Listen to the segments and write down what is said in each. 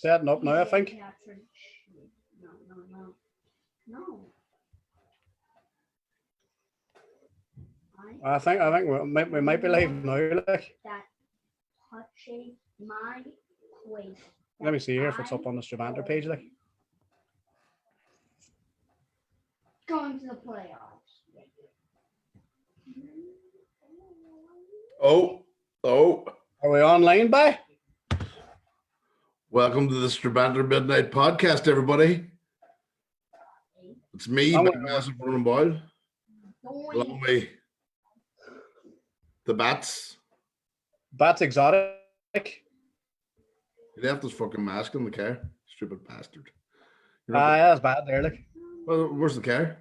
setting up now, I think. No. I think we might be live now. Like, That touches my place. let me see here if it's up on the Strabanter page. Like, Going to the playoffs. Oh, are we online, by? welcome to the Strabanter Midnight Podcast, everybody. It's me, I'm Big gonna- Massive Ronan Boyle, along with the Bats. Bats exotic. He left his fucking mask in the car. Stupid bastard. You're Ah, not yeah, that's bad there. Like, well, where's the car?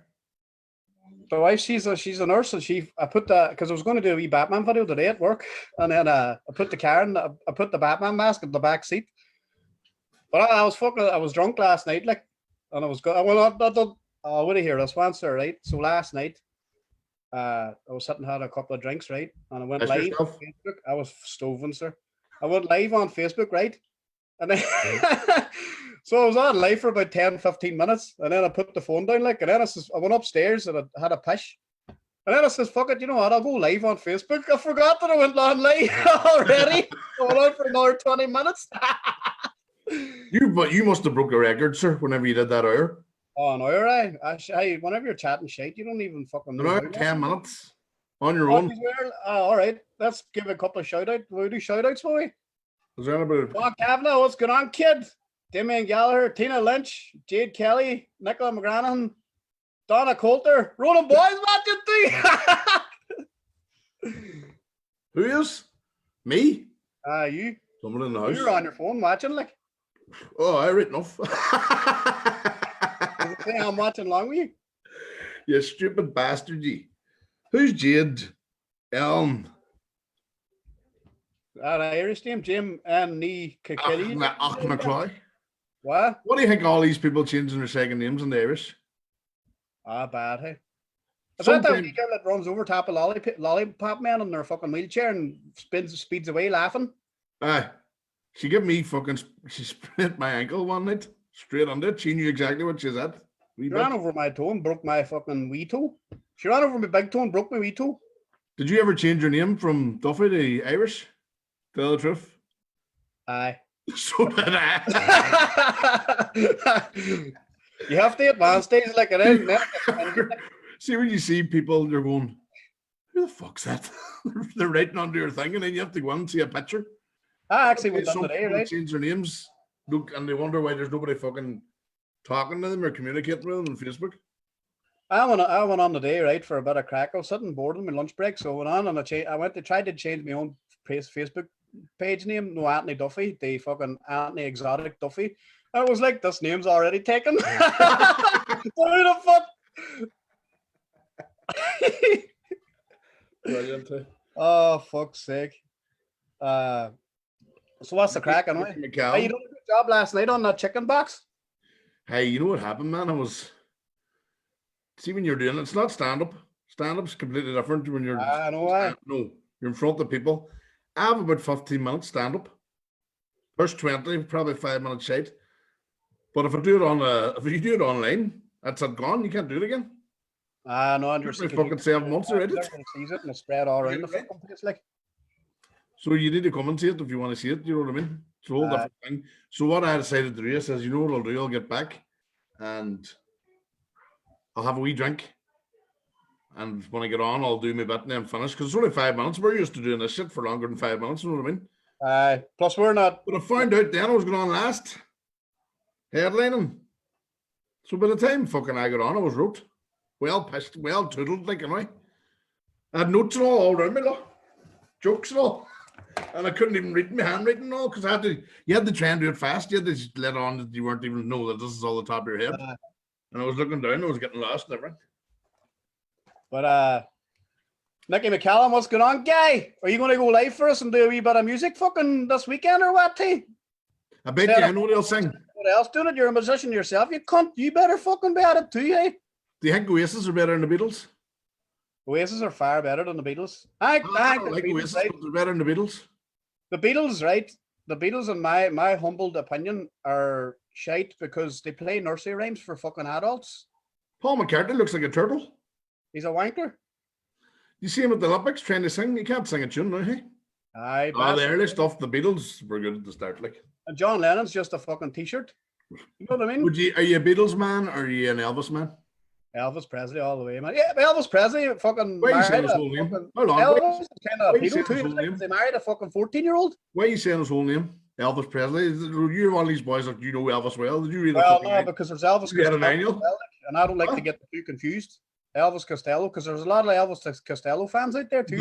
the wife, she's a nurse, and I put because I was going to do a wee Batman video today at work, and then I put the car and I put the Batman mask in the back seat. But I was drunk last night, like, and I was good. Well, I would hear this one, sir, right? So last night, I was sitting had a couple of drinks, right, and I went That's live yourself? on Facebook. I was stoving, sir. I went live on Facebook, right, and then so I was on live for about 10-15 minutes, and then I put the phone down, like, and then I went upstairs and I had a pish. And then I says, fuck it, you know what, I'll go live on Facebook. I forgot that I went on live already. I went on for another 20 minutes. You must have broke a record, sir, whenever you did that hour. Oh, no, you're right. Whenever you're chatting shit, you don't even fucking An know. hour, how 10 minutes on your Oh, own. all right. Let's give a couple of shout outs. Will we do shout outs, will we? Is there anybody? Mark Kavanagh, what's going on, kid? Damien Gallagher, Tina Lynch, Jade Kelly, Nicola McGranahan, Donna Coulter, Ronan Boys, what you think? Who is? Me? You. Someone in the house. You're on your phone watching, like. Oh, I written off. Say I'm watching along with you. You stupid bastard, you. Who's Jade? That Irish name, Jim and Nee Kilkelly. McCloy. What? What do you think all these people changing their second names in the Irish? Bad, hey. Is that Sometimes- wee girl that runs over top a lollipop man in their fucking wheelchair and speeds away laughing? Aye. She she sprained my ankle one night, straight under it. She knew exactly what she said. She ran over my toe and broke my fucking wee toe. She ran over my big toe and broke my wee toe. Did you ever change your name from Duffy to Irish? Tell the truth. Aye. So did I. You have to advance days like it is. See, when you see people, you're going, who the fuck's that? They're writing under your thing, and then you have to go and see a picture. I actually went Some down today, people right? change their names, look, and they wonder why there's nobody fucking talking to them or communicating with them on Facebook. I went on today, right, for a bit of crack. I was sitting bored on my lunch break, so I went on and I tried to change my own Facebook page name. No, Anthony Duffy, the fucking Anthony Exotic Duffy. I was like, this name's already taken. Who the fuck? Brilliant. Oh, fuck's sake. So what's the crack anyway? Hey, you done a good job last night on that chicken box? Hey, you know what happened, man? See, when you're doing it's not stand-up. Stand-up's completely different when you're I know why. No, you're in front of people. I have about 15 minutes stand-up. First 20, probably 5 minutes shite. But if you do it online, that's it gone. You can't do it again. No, I'm Took me fucking 7 months already. Everyone sees it and it's spread all around the fucking place, like. So you need to come and see it if you want to see it. You know what I mean? It's a whole different thing. So what I decided to do is, you know what I'll do? I'll get back and I'll have a wee drink. And when I get on, I'll do my bit and then finish. Because it's only 5 minutes. We're used to doing this shit for longer than 5 minutes. You know what I mean? Plus we're not. But I found out then I was going on last. Headlining. So by the time fucking I got on, I was wrote. Well pissed, well toodled, like, am I? I had notes and all around me, look. Jokes and all. And I couldn't even read my handwriting and all because you had to try and do it fast. You had to just let on that you weren't even know that this is all the top of your head. And I was looking down, I was getting lost and everything. But Nicky McCallum, what's going on, guy? Are you going to go live for us and do a wee bit of music fucking this weekend or what, T? I bet you I know what else sing. What else doing it? You're a musician yourself. You cunt. You better fucking be at it too, hey? Do you think Oasis are better than the Beatles? Oasis are far better than the Beatles. I think like the Beatles, Oasis, right? but they're better than the Beatles. The Beatles, right? The Beatles, in my humbled opinion, are shite because they play nursery rhymes for fucking adults. Paul McCartney looks like a turtle. He's a wanker. You see him at the Olympics trying to sing. He can't sing a tune, no, hey? Aye, The early stuff, the Beatles were good at the start, like. and John Lennon's just a fucking t-shirt. You know what I mean? Are you a Beatles man or are you an Elvis man? Elvis Presley all the way, man. Yeah, Elvis Presley fucking Why are you married saying his a whole name? fucking- Hold on. Elvis is kind of why a you saying pedo his too. whole name? They married a fucking 14-year-old. Why are you saying his whole name? Elvis Presley? You're one of these boys that you know Elvis well. Did you read Well, fucking no, because there's Elvis You had Costello, an annual? and I don't like to What? get the two confused. Elvis Costello, because there's a lot of Elvis Costello fans out there too.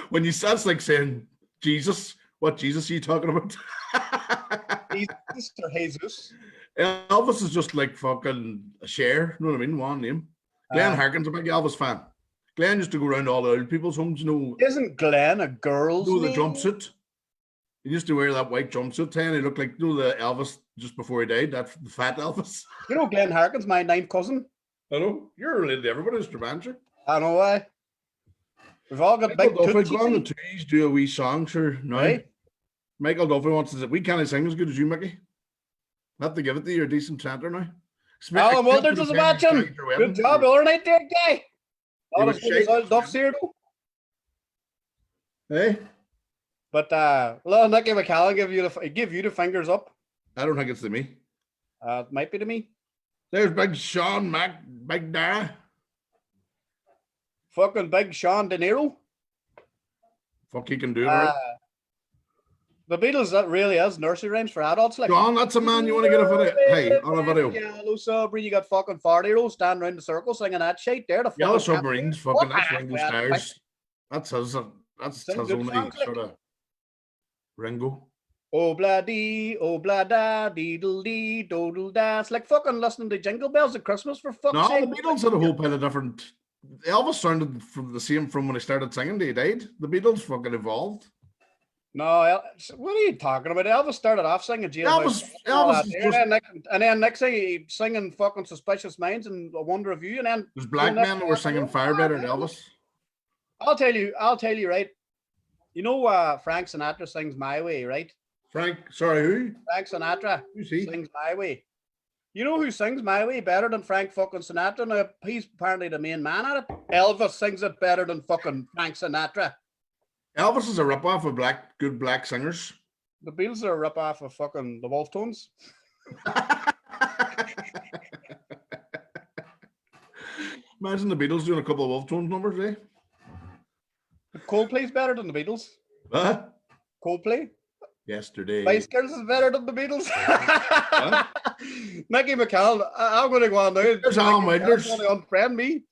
When you that's like saying Jesus. What Jesus are you talking about? Jesus or Jesus. Elvis is just like fucking a share. You know what I mean? One name. Glenn Harkin's a big Elvis fan. Glenn used to go around all the old people's homes, Isn't Glenn a girl's the name? jumpsuit. He used to wear that white jumpsuit, and he looked like the Elvis just before he died. That the fat Elvis. You know Glenn Harkin's my ninth cousin. Hello, you're related to everybody, Strabanter. I know why. We've all got big Michael Duffy, tootsies. go on the trees, do a wee song, sure. No, Right? Michael Duffy wants to say, we can't sing as good as you, Mickey. Have to give it to you, you're a decent chanter now. Alan Walters is watching. Good job, all right there, guy. Not as good as old Duff's here, though. Hey, But little Nicky McCallan give you the fingers up. I don't think it's to me. It might be to me. There's Big Sean Mac, Big Dara. Fucking big Sean De Niro. Fuck, he can do it, right? The Beatles, that really is nursery rhymes for adults. Like, John, that's a man you want to get a video. Hey, on a video. Yellow Submarine, you got fucking 40-year-olds standing around the circle singing that shit there. The Yellow fucking Submarines, fucking, that's What? Ringo Well, Starr's. That's his Sing good only songs, like. sort of Ringo. Oh blah dee, oh blah da, deedle dee, dodle da. It's like fucking listening to Jingle Bells at Christmas for fuck's No, sake. the Beatles had a whole pile of different. Elvis sounded from the same from when he started singing till he died. The Beatles fucking evolved. No, what are you talking about? Elvis started off singing Jailhouse. Elvis is just, and then next thing he singing fucking Suspicious Minds and A Wonder of You, and then there's black men that were singing far better than Elvis. I'll tell you, right? You know, Frank Sinatra sings My Way, right? Frank, sorry, who? Frank Sinatra Who's he? sings My Way. You know who sings My Way better than Frank fucking Sinatra? Now, he's apparently the main man at it. Elvis sings it better than fucking Frank Sinatra. Elvis is a rip-off of good black singers. The Beatles are a rip-off of fucking the Wolf Tones. Imagine the Beatles doing a couple of Wolf Tones numbers, eh? But Coldplay's better than the Beatles. Huh? Coldplay. Yesterday. Spice Girls is better than the Beatles. Mickey McCall, I'm going to go on now. There's Alan Wilder's. Going to unfriend me.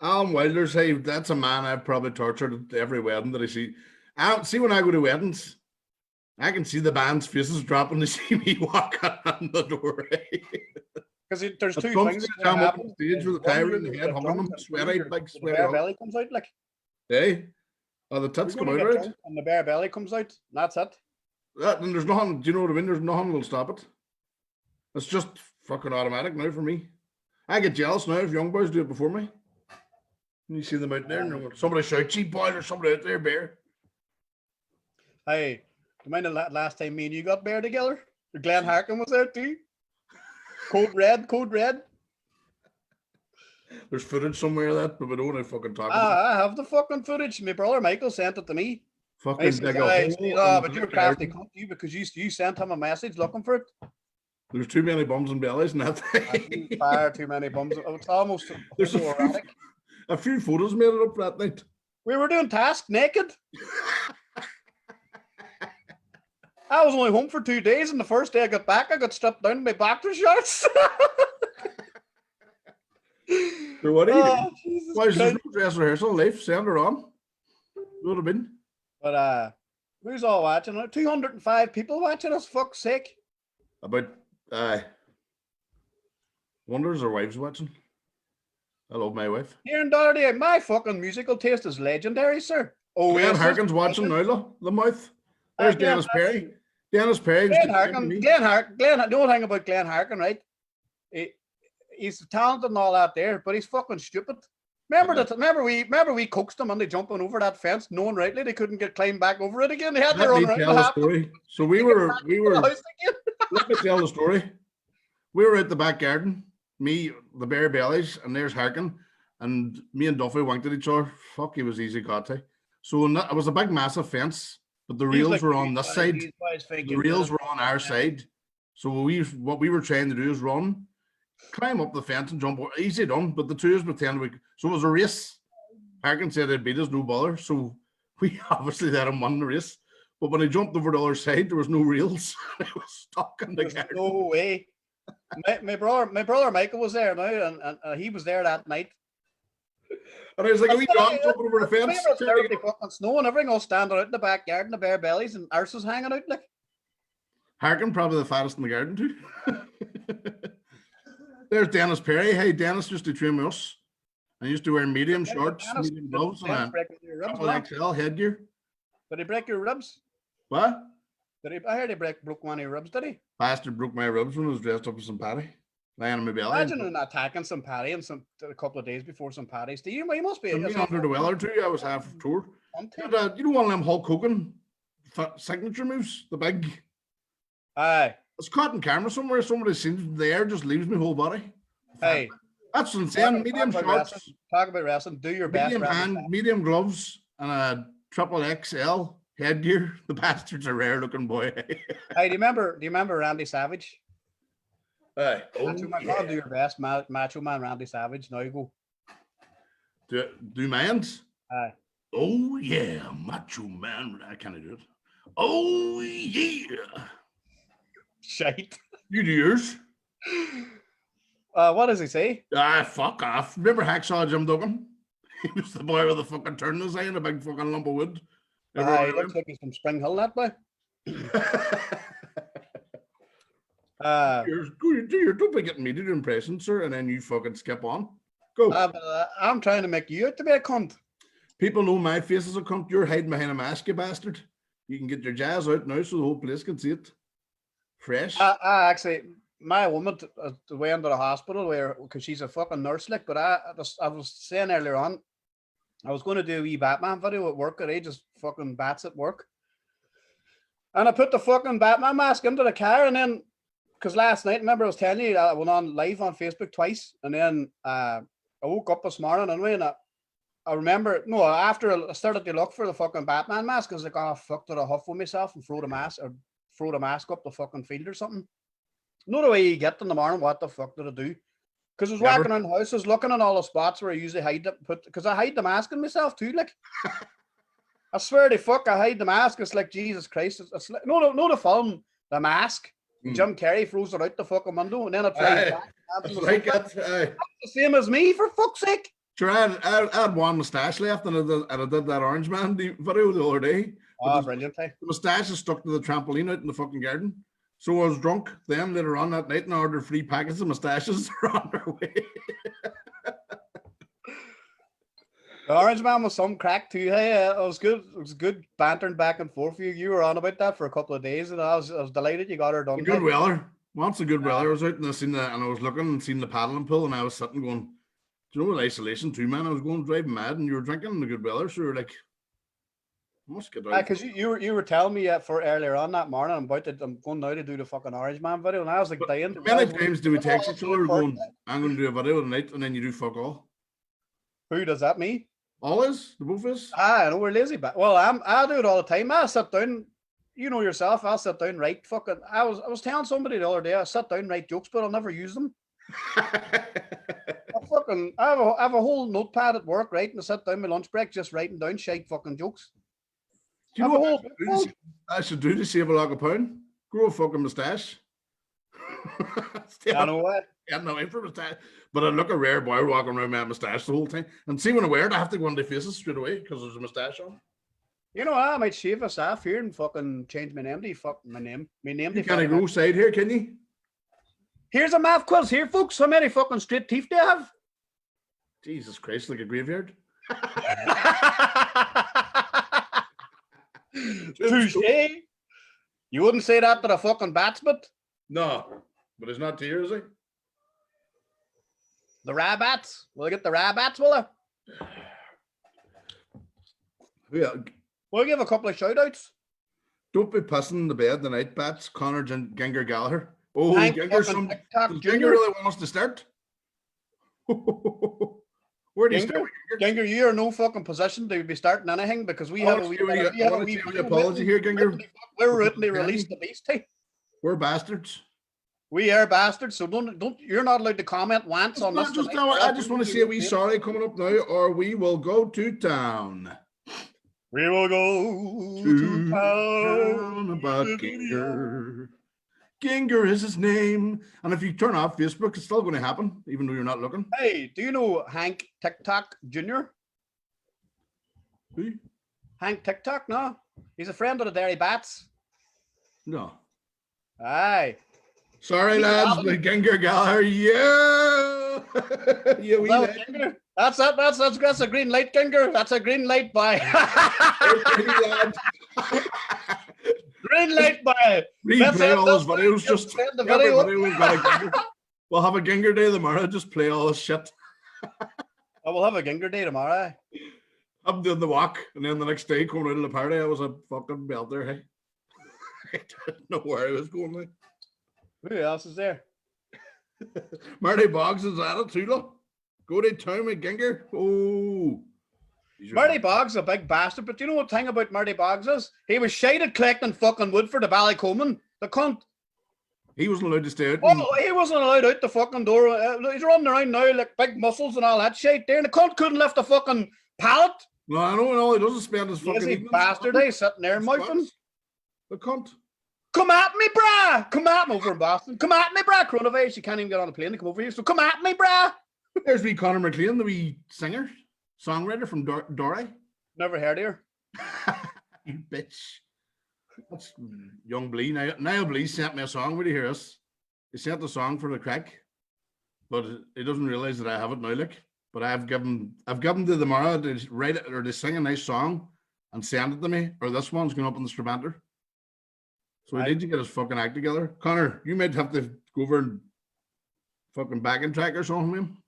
Alan Wilder's, hey, that's a man I've probably tortured at every wedding that I see. See when I go to weddings, I can see the band's faces dropping to see me walk on the door. Because there's two Drunk things. sits down up on stage with a tire in the head, hugging them, sweaty, big The sweaty. bare belly comes out like. Hey, oh, the tits You're come gonna out, get right? drunk and the bare belly comes out. And that's it. And there's nothing, do you know what I mean? There's nothing will stop it. It's just fucking automatic now for me. I get jealous now if young boys do it before me. And you see them out there, and somebody shout, cheap boy, there's somebody out there, bear. Hey, do you mind the last time me and you got bear together? Glenn Harkin was there too. Code red. There's footage somewhere of that, but we don't want to fucking talk about it. I have the fucking footage. My brother Michael sent it to me. Fucking He says, dig a "Guys, hole but in you're the crafty garden. cunt, you because you sent him a message looking for it. There's too many bums and bellies in that thing. Far too many bums. It's almost There's homoerotic. a few photos made it up that night. We were doing task naked. I was only home for 2 days, and the first day I got back, I got stripped down in my boxer shorts. So what are you doing? Oh, Jesus Why is there Christ. no dress rehearsal? Life, send her on. Would have been. But who's all watching? 205 people watching us, fuck's sake. About wonders our wives watching. I love my wife. Here in Doherty, my fucking musical taste is legendary, sir. Oh, Glenn Harkin's watching now, look, the mouth. There's Dennis Perry. Dennis Perry. Glenn Harkin. The only thing about Glenn Harkin, right? He's talented and all that there, but he's fucking stupid. Remember we coaxed them and they jumping over that fence, knowing rightly they couldn't get climbed back over it again. They had to Let run me around tell the the half story. So to we get were, back into the house again. let me tell the story. We were at the back garden, me, the bare bellies, and there's Harkin, and me and Duffy winked at each other. Fuck, he was easy got to. So it was a big, massive fence, but the He's rails like, were on this side. these boys The thinking rails that were on our side. So what we were trying to do is run, climb up the fence and jump. Easy done, but the two of us pretended so it was a race. Harkin said they'd beat us, no bother. So we obviously let him win the race. But when he jumped over the other side, there was no rails. He was stuck in the There's garden. no way. My brother Michael was there now, and he was there that night. And I was like, are we done jumping over the We fence? were Thursday fucking snow and everything all standing out in the backyard in the bare bellies and arse was hanging out like. Harkin, probably the fattest in the garden too. There's Dennis Perry. Hey, Dennis used to train with us. I used to wear medium shorts, medium gloves, and a triple XL headgear. Did he break your ribs? What? I heard he broke one of your ribs, did he? Bastard broke my ribs when I was dressed up as some patty, lying on my belly. Imagine attacking some patty and a couple of days before some patties. He must be Under the weather too. I was half tour. You don't want them Hulk Hogan signature moves, the big. Aye. It's caught in camera somewhere. Somebody seen the air just leaves my whole body. Hey. That's insane. Medium shorts. Talk about wrestling. Do your best. Medium hand, medium gloves, and a triple XL headgear. The bastard's a rare looking boy. Hey, do you remember Randy Savage? Aye. Macho Man, do your best, Macho Man Randy Savage. Now you go. Do mans? Aye. Oh yeah, Macho Man. I can't do it. Oh yeah. Shite. You do yours. What does he say? Fuck off. Remember Hacksaw Jim Duggan? He was the boy with the fucking turn in his eye and a big fucking lump of wood. He looks like he's from Spring Hill, that boy. Don't be getting me to do impressions, sir, and then you fucking skip on. Go. I'm trying to make you out to be a cunt. People know my face is a cunt. You're hiding behind a mask, you bastard. You can get your jazz out now so the whole place can see it. Fresh. Actually, my woman went to the hospital because she's a fucking nurse, like. But I was saying earlier on, I was going to do a wee Batman video at work. They just fucking bats at work, and I put the fucking Batman mask into the car, and then because last night, remember I was telling you, I went on live on Facebook twice, and then I woke up this morning anyway, and I remember after I started to look for the fucking Batman mask, I was like, oh fuck, did I huff with myself and throw the mask up the fucking field or something? Know the way you get in the morning, what the fuck did I do? Because I was walking around the house, I was looking in all the spots where I usually hide it, because I hide the mask in myself too, like. I swear to fuck, I hide the mask. It's like, Jesus Christ. It's like, no, the film, The Mask. Jim Carrey throws it out the fucking window and then it flies back. That's the same as me, for fuck's sake. Sure, I had one moustache left and I did that Orange Man video the other day. Oh, brilliant. The moustache is stuck to the trampoline out in the fucking garden. So I was drunk then later on that night and I ordered 3 packets of moustaches. They're on their way. The Orange Man was some crack too. Hey, it was good. It was good bantering back and forth. You were on about that for a couple of days, and I was delighted you got her done. Good weather. Once a good weather, I was out and I was looking and seen the paddling pool, and I was sitting going, do you know, with isolation too, man? I was going driving mad, and you were drinking in the good weather, so you're like, I must get out. Because you were telling me for earlier on that morning I'm going now to do the fucking Orange Man video, and I was like dying. Many times do we text each other going, I'm going to do a video tonight, and then you do fuck all. Who does that, me? Always, the both of us. I know we're lazy, but I do it all the time. I sit down, you know yourself. I'll sit down, write fucking. I was telling somebody the other day. I sit down, write jokes, but I'll never use them. I have a whole notepad at work, right? And I sit down my lunch break, just writing down shite fucking jokes. Do you know what I should do to save a lot of pound? Grow a fucking moustache. I know what. I no aim for moustache, but I look a rare boy walking around with my moustache the whole time. And see when I wear it, I have to go into faces straight away because there's a moustache on. You know, I might shave a staff here and fucking change my name to my name. You can't go side here, can you? Here's a math quiz here, folks. How many fucking straight teeth do you have? Jesus Christ, like a graveyard. Touche. You wouldn't say that to the fucking batsman? No, but it's not to you, is he? The rabbits. Will I get the rabbits, will I? Yeah, We'll give a couple of shout outs. don't be pissing the bed tonight, Bats. Connor Ginger Gallagher. Oh, Hank Ginger, fucking TikTok does Junior. Ginger really want us to start? Where do you start? Ginger, you are no fucking position to be starting anything because we have a wee apology here, Ginger. We're rooting to release the beast. Hey. We're bastards. We are bastards, so don't. You're not allowed to comment once on this. I just want to say a wee sorry coming up now, or we will go to town. We will go to town about Ginger. Ginger is his name, and if you turn off Facebook, it's still going to happen, even though you're not looking. Hey, do you know Hank TikTok Junior? Who? Hank TikTok? No, he's a friend of the Dairy Bats. No. Aye. Sorry, lads, but Ginger Gallagher, yeah. Yeah, we Ginger. That's it. That's a green light, Ginger. That's a green light by. Green light by. Replay all those videos. Just the video. We'll have a Ginger day tomorrow. Just play all this shit. I will have a Ginger day tomorrow. I'm doing the walk, and then the next day coming out of the party, I was a fucking belter. Hey, I didn't know where I was going. Like. Who else is there? Marty Boggs is at it too, look. Go to town with Ginger. Oh. Marty Boggs is a big bastard, but you know what thing about Marty Boggs is? He was shaded collecting fucking wood for the Ballycoman. The cunt. He wasn't allowed to stay out. Oh, he wasn't allowed out the fucking door. He's running around now like big muscles and all that shit there. And the cunt couldn't lift a fucking pallet. No, I know, and all he does is spend his fucking evenings. Bastard, he's sitting there mouthing. The cunt. Come at me, brah! Come at me over in Boston. Come at me, brah! Coronavirus, you can't even get on a plane to come over here. So come at me, brah! There's wee Conor McLean, the wee singer, songwriter from Dory. Never heard of her. You bitch. That's young Blee. Now Blee sent me a song. Would you hear us? He sent the song for the crack, but he doesn't realize that I have it now. Like, but I've given to the Mara to write it or to sing a nice song and send it to me. Or this one's going up in the Strabanter. So we need to get his fucking act together. Connor, you might have to go over and fucking backing track or something, man.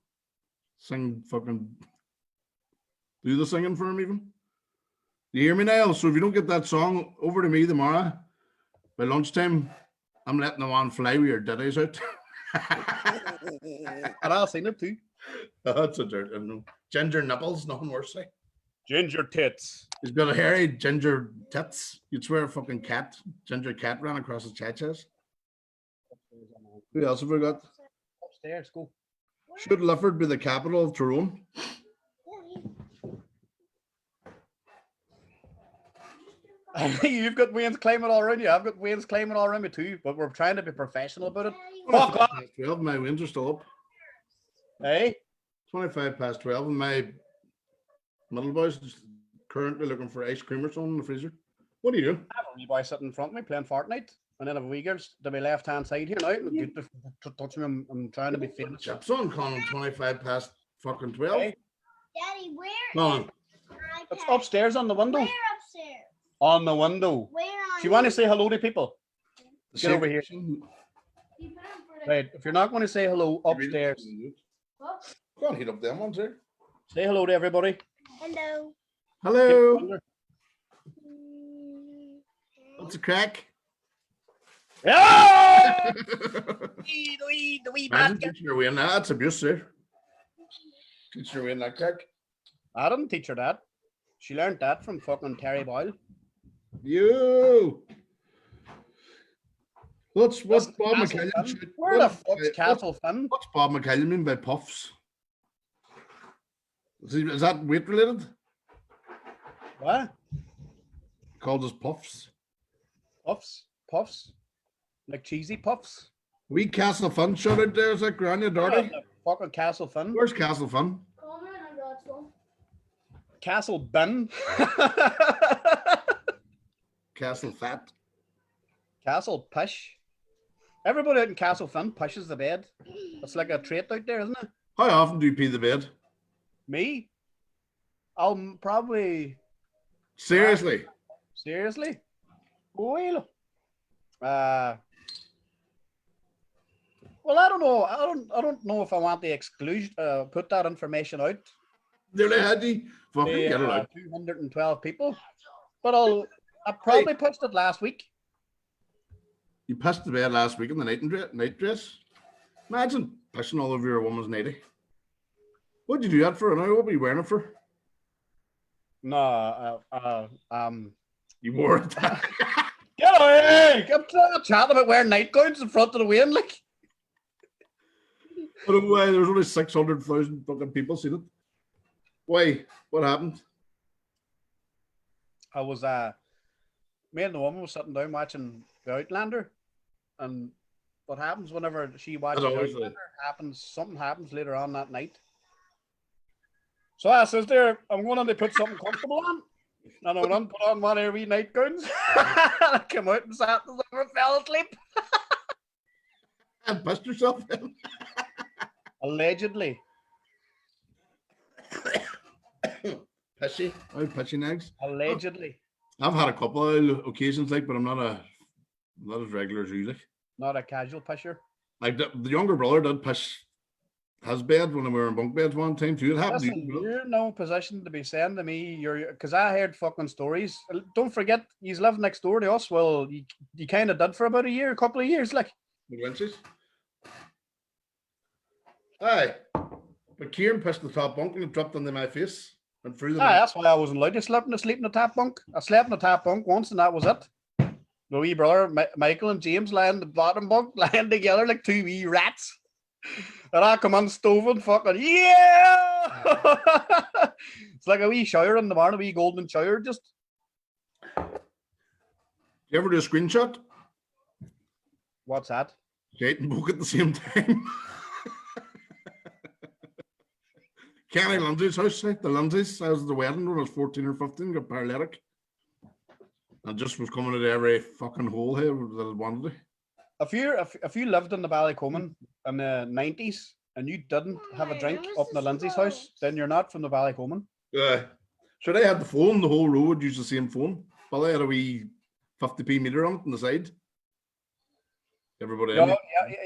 Sing fucking do the singing for him even. You hear me, Niall? So if you don't get that song over to me tomorrow by lunchtime, I'm letting the one fly with your ditties out. And I'll sing it too. That's a dirt. Ginger nipples, nothing worse. Like. Ginger tits. He's got a hairy ginger tits. You'd swear a fucking cat, ginger cat ran across his chest. Who else have we got? Upstairs, go. Should Lifford be the capital of Tyrone? You've got Wayne's claiming all around you. I've got Wayne's claiming all around me too, but we're trying to be professional about it. Fuck off. 12, my wins are still up. Hey? 25 past 12, and my middle boy's currently looking for ice cream or something in the freezer. What are you doing? I have a wee boy sitting in front of me playing Fortnite, and then I have a wee girl to my left hand side here now. Touch me, I'm trying to be famous. Chips on, Colin, 25 past fucking 12. Hey? Daddy, where? Colin. It's upstairs on the window. Where upstairs? On the window. Where on? Do you want to say hello to people? Get over here. Right, if you're not going to say hello upstairs, Go on, heat up them ones there. say hello to everybody. Hello. Hello. What's the crack? Yeah! Imagine teaching her way in that. That's abuse, sir. Teaching her way in that crack. I didn't teach her that. She learned that from fucking Terry Boyle. You. What's Bob Castle McCallion? Finn? Where the fuck's Castle Finn? What's Bob McCallion mean by puffs? Is that weight related? What? Called as puffs. Puffs? Puffs? Like cheesy puffs? Wee Castle Fun shot out there. Is that Grania Doherty? Fucking Castle Finn. Where's Castle Fun? Castle Bin. Castle Fat. Castle Pish. Everybody out in Castle Finn pushes the bed. It's like a trait out there, isn't it? How often do you pee the bed? Me? I'll probably... Seriously? Seriously? Well, I don't know. I don't know if I want to exclude put that information out. Nearly had you. Fucking get it out. 212 people. But I probably pushed it last week. You pissed the bed last week in the night dress. Imagine pissing all over your woman's nightie. What'd you do that for? Now, what were you wearing it for? No, You wore it. get away! I'm chatting about wearing nightgowns in front of the wind, like. But there was only 600,000 fucking people seen it. Why? What happened? I was me and the woman was sitting down watching The Outlander, and what happens whenever she watches The Outlander something happens later on that night. So I says there, I'm going to put something comfortable on. And I went on, put on one of our wee nightgowns. I came out and sat and fell asleep. And pissed yourself then? Allegedly. Pissy? Oh, pissy nags? Allegedly. I've had a couple of occasions, like, but I'm not as regular as you, like. Not a casual pisser. Like, the younger brother did piss his bed when we were in bunk beds one time too. It happened. Listen, you're in no position to be saying to me, because I heard fucking stories. Don't forget, you live next door to us. Well, you kind of did for about a couple of years, like. McGlinchey's. Aye. But Kieran pissed the top bunk and it dropped onto my face and through the that's why I wasn't allowed to sleep in the top bunk. I slept in the top bunk once and that was it. My wee brother, Michael and James, lying in the bottom bunk, lying together like two wee rats. And I come on the stove and fucking, yeah! It's like a wee shower in the morning, a wee golden shower, just. You ever do a screenshot? What's that? Shite and book at the same time. Kenny Lindsay's house, like the Lindsay's, I was at the wedding when I was 14 or 15, got paralytic. I just was coming to every fucking hole here that I wanted to. If you lived in the Ballycoman in the 90s and you didn't have a drink up in the Lindsay's house, then you're not from the Ballycoman. Yeah. So they had the phone, the whole road used the same phone. But they had a wee 50p meter on it on the side. Everybody.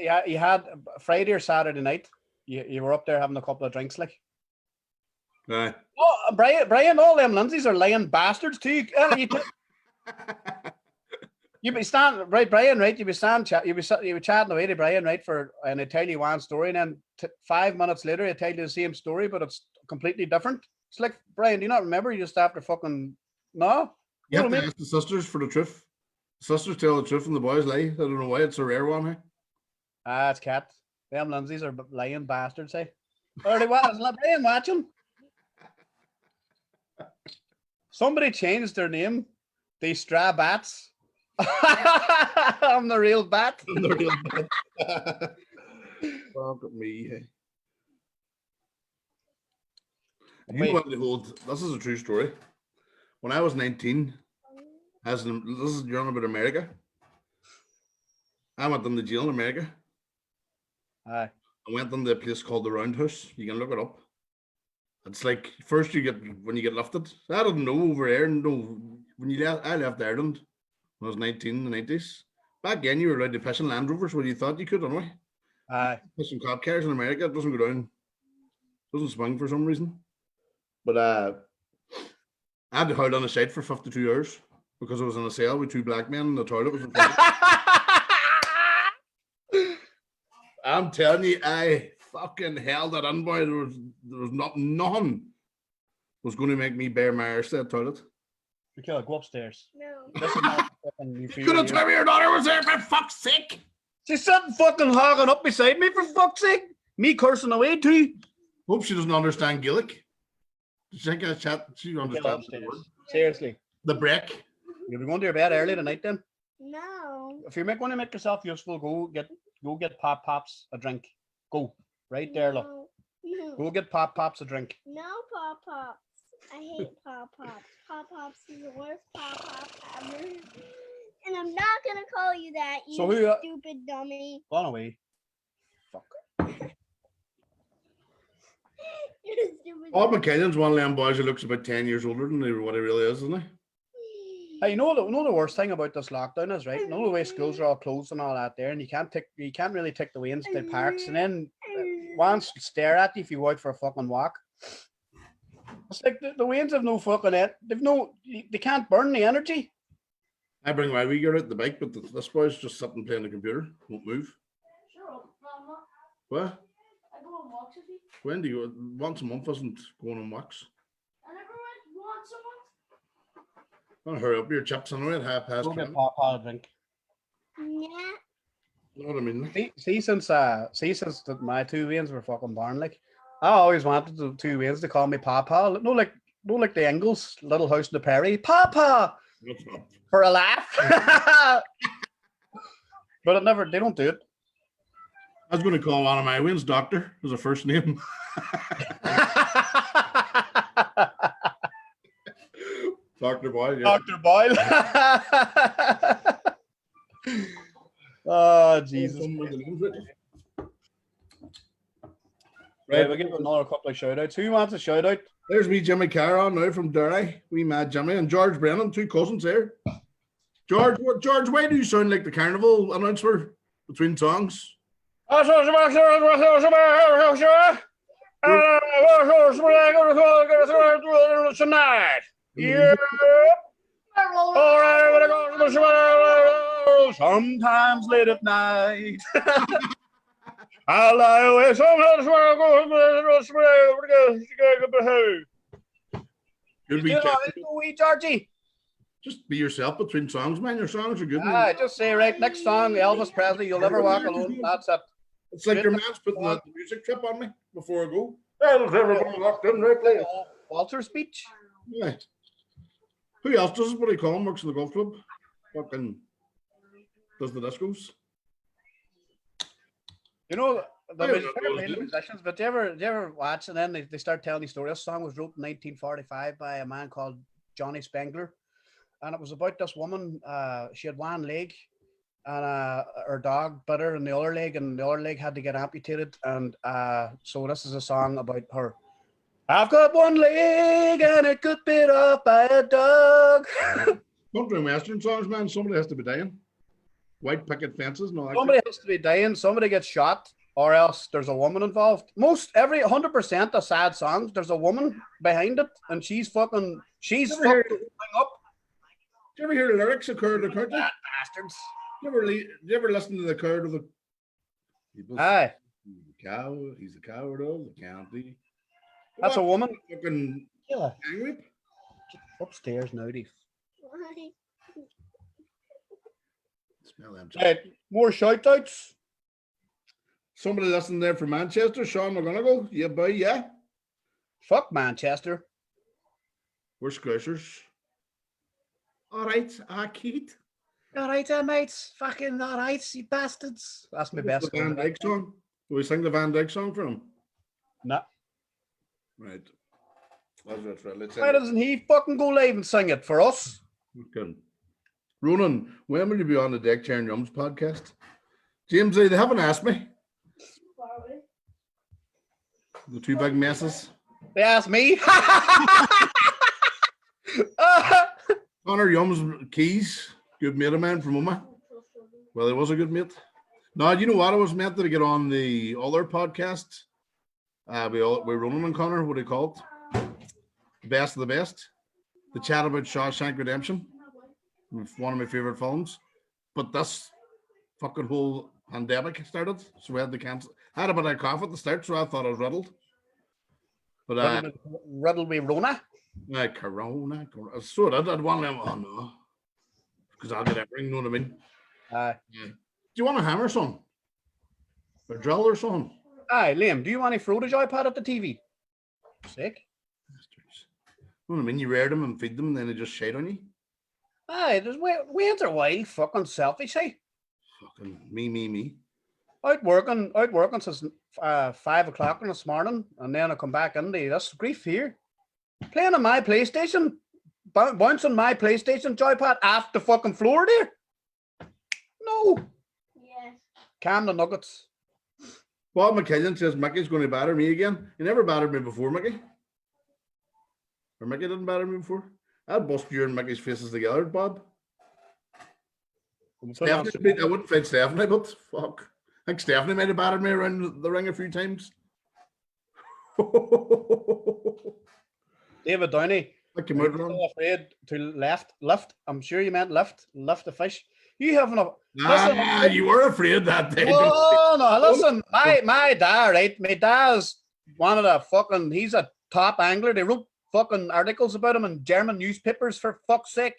Yeah, you had Friday or Saturday night. You were up there having a couple of drinks, like. Aye. Oh, Brian, all them Lindsay's are lying bastards too. You'd be standing right, Brian, right? You'd be chatting away to Brian, right? And they tell you one story, and then 5 minutes later, they tell you the same story, but it's completely different. It's like, Brian, do you not remember? You just after fucking no. You have to ask the sisters for the truth. The sisters tell the truth, and the boys lie. I don't know why it's a rare one, hey? It's cat. Them Lindsay's are lying bastards, hey. Already what? Is Brian watching? Somebody changed their name. The Strabats. I'm the real bat. I'm the real bat. Fuck me. Hey. You want to hold? This is a true story. When I was 19, this is you're on about America. I went into jail in America. Aye. I went into a place called the Roundhouse. You can look it up. It's like first when you get lifted. I didn't know over there. No, I left Ireland when I was 19 in the 90s. Back then, you were allowed to piss in Land Rovers when you thought you could, anyway. Aye. Piss in cop cars in America. It doesn't go down. It doesn't swing for some reason. But I had to hold on the side for 52 hours because I was in a cell with two black men and the toilet was in front of me. I'm telling you, I fucking held that in, boy. There was nothing was going to make me bear my arse to that toilet. Michaela, go upstairs. No. This is not fucking You could have told me your daughter was there, for fuck's sake. She's sitting fucking hogging up beside me, for fuck's sake. Me cursing away too. Hope she doesn't understand Gaelic. She ain't gonna chat. She understands the word. Seriously. The break. You'll be going to your bed early tonight then. No. If you want to make yourself useful, go get Pops a drink. Go. Right there, look. No. Go get Pops a drink. No Pop-Pops. I hate Pop-Pops. Pop-Pops is the worst Pop-Pop ever. And I'm not going to call you that, you stupid dummy. Gone away. Fuck. You're a stupid Bob McKillion's one of them boys who looks about 10 years older than what he really is, isn't he? Hey, you know the worst thing about this lockdown is, right? You know the way schools are all closed and all that there, and you can't really take the way into the parks, and then once stare at you if you go out for a fucking walk. It's like the Waynes have no fucking it. They can't burn the energy. I bring my wee girl out the bike, but this boy's just sitting playing the computer. Won't move. Sure, no, I'm not. What? I go on walks with you. When do you? Once a month isn't going on walks. I never went once a month. I'll hurry up your chips anyway at 10:30. Go get Papa a drink. Yeah. You know what I mean? See since my two Waynes were fucking born, like I always wanted the two Waynes to call me Papa. No, like the Ingalls, Little House on the Prairie, Papa, for a laugh. But they don't do it. I was going to call one of my wins Doctor as a first name. Dr. Boyle. Yeah. Dr. Boyle. Oh, Jesus. Right, we'll give another couple of shout outs. Who wants a shout out? There's me, Jimmy Carr, on now from Derry. We mad Jimmy and George Brennan, two cousins there. George, why do you sound like the carnival announcer between songs? Tonight. Yeah. All right, sometimes late at night. I lie away. Sometimes when I You'll be Georgie. just be yourself between songs, man. Your songs are good. Just say right next song, Elvis Presley. You'll never walk alone. That's it. It's like your man's putting the music trip on me before I go. Walter speech. Yeah. Who else does it? What do you call him? Works in the golf club. Fucking does the discos. You know, the musicians, but do you ever watch and then they start telling the story? This song was wrote in 1945 by a man called Johnny Spengler. And it was about this woman. She had one leg and her dog bit her in the other leg, and the other leg had to get amputated. And so this is a song about her. I've got one leg and it got bit off by a dog. Country and western songs, man. Somebody has to be dying. White picket fences and all that. Somebody has to be dying. Somebody gets shot, or else there's a woman involved. 100% of sad songs, there's a woman behind it, and she's fucking up. Do you ever hear the lyrics of Curd of the Country? Bastards. Do you ever listen to the Curd of the people? Aye. He's the coward of the county. That's a woman. Fucking Killer. angry. Upstairs now, Dave. Why? Smell them. Right, more shout outs. Somebody listening there from Manchester, Sean McGonigal. Yeah, boy, yeah. Fuck Manchester. We're Squishers. All right, Keith. All right, mates. Fucking all right, you bastards. That's my best. The Van Dyke song. Do we sing the Van Dyke song for him? No. Right. That's right. Let's Why doesn't he fucking go live and sing it for us? Okay. Ronan, when will you be on the Deck Chair and Yums podcast? James, they haven't asked me. The two big messes. They asked me. Connor Yums Keys, good mate of mine from Oma. Well, he was a good mate. No, you know what? I was meant to get on the other podcast. We're Ronan and Connor, what do you call it? The best of the best. The chat about Shawshank Redemption. One of my favorite films. But this fucking whole pandemic started, so we had to cancel. I had a bit of cough at the start, so I thought I was riddled. But riddled with Rona. Corona. So I did one of them. Oh no, because I'll get everything. You know what I mean? Yeah. Do you want a hammer, son? A drill or something? Aye, Liam. Do you want to throw the joypad at the TV? Sick. You know what I mean? You rear them and feed them, and then they just shite on you. Aye, there's ways are wild, fucking selfish, hey. Fucking me. Out working since 5 o'clock this morning, and then I come back into this grief here. Playing on my PlayStation, bouncing my PlayStation joypad off the fucking floor there. No. Yes. Calm the nuggets. Bob McKillian says Mickey's going to batter me again. He never battered me before, Mickey. Or Mickey didn't batter me before. I'd bust you and Mickey's faces together, Bob. Stephanie, I wouldn't fight Stephanie, but fuck. I think Stephanie might have battered me around the ring a few times. David Downey. Like him out wrong. Afraid to lift. I'm sure you meant lift the fish. You haven't a listen, you were afraid that day. No, listen, my dad, right? My dad's one of the fucking, he's a top angler. They wrote fucking articles about him in German newspapers for fuck's sake.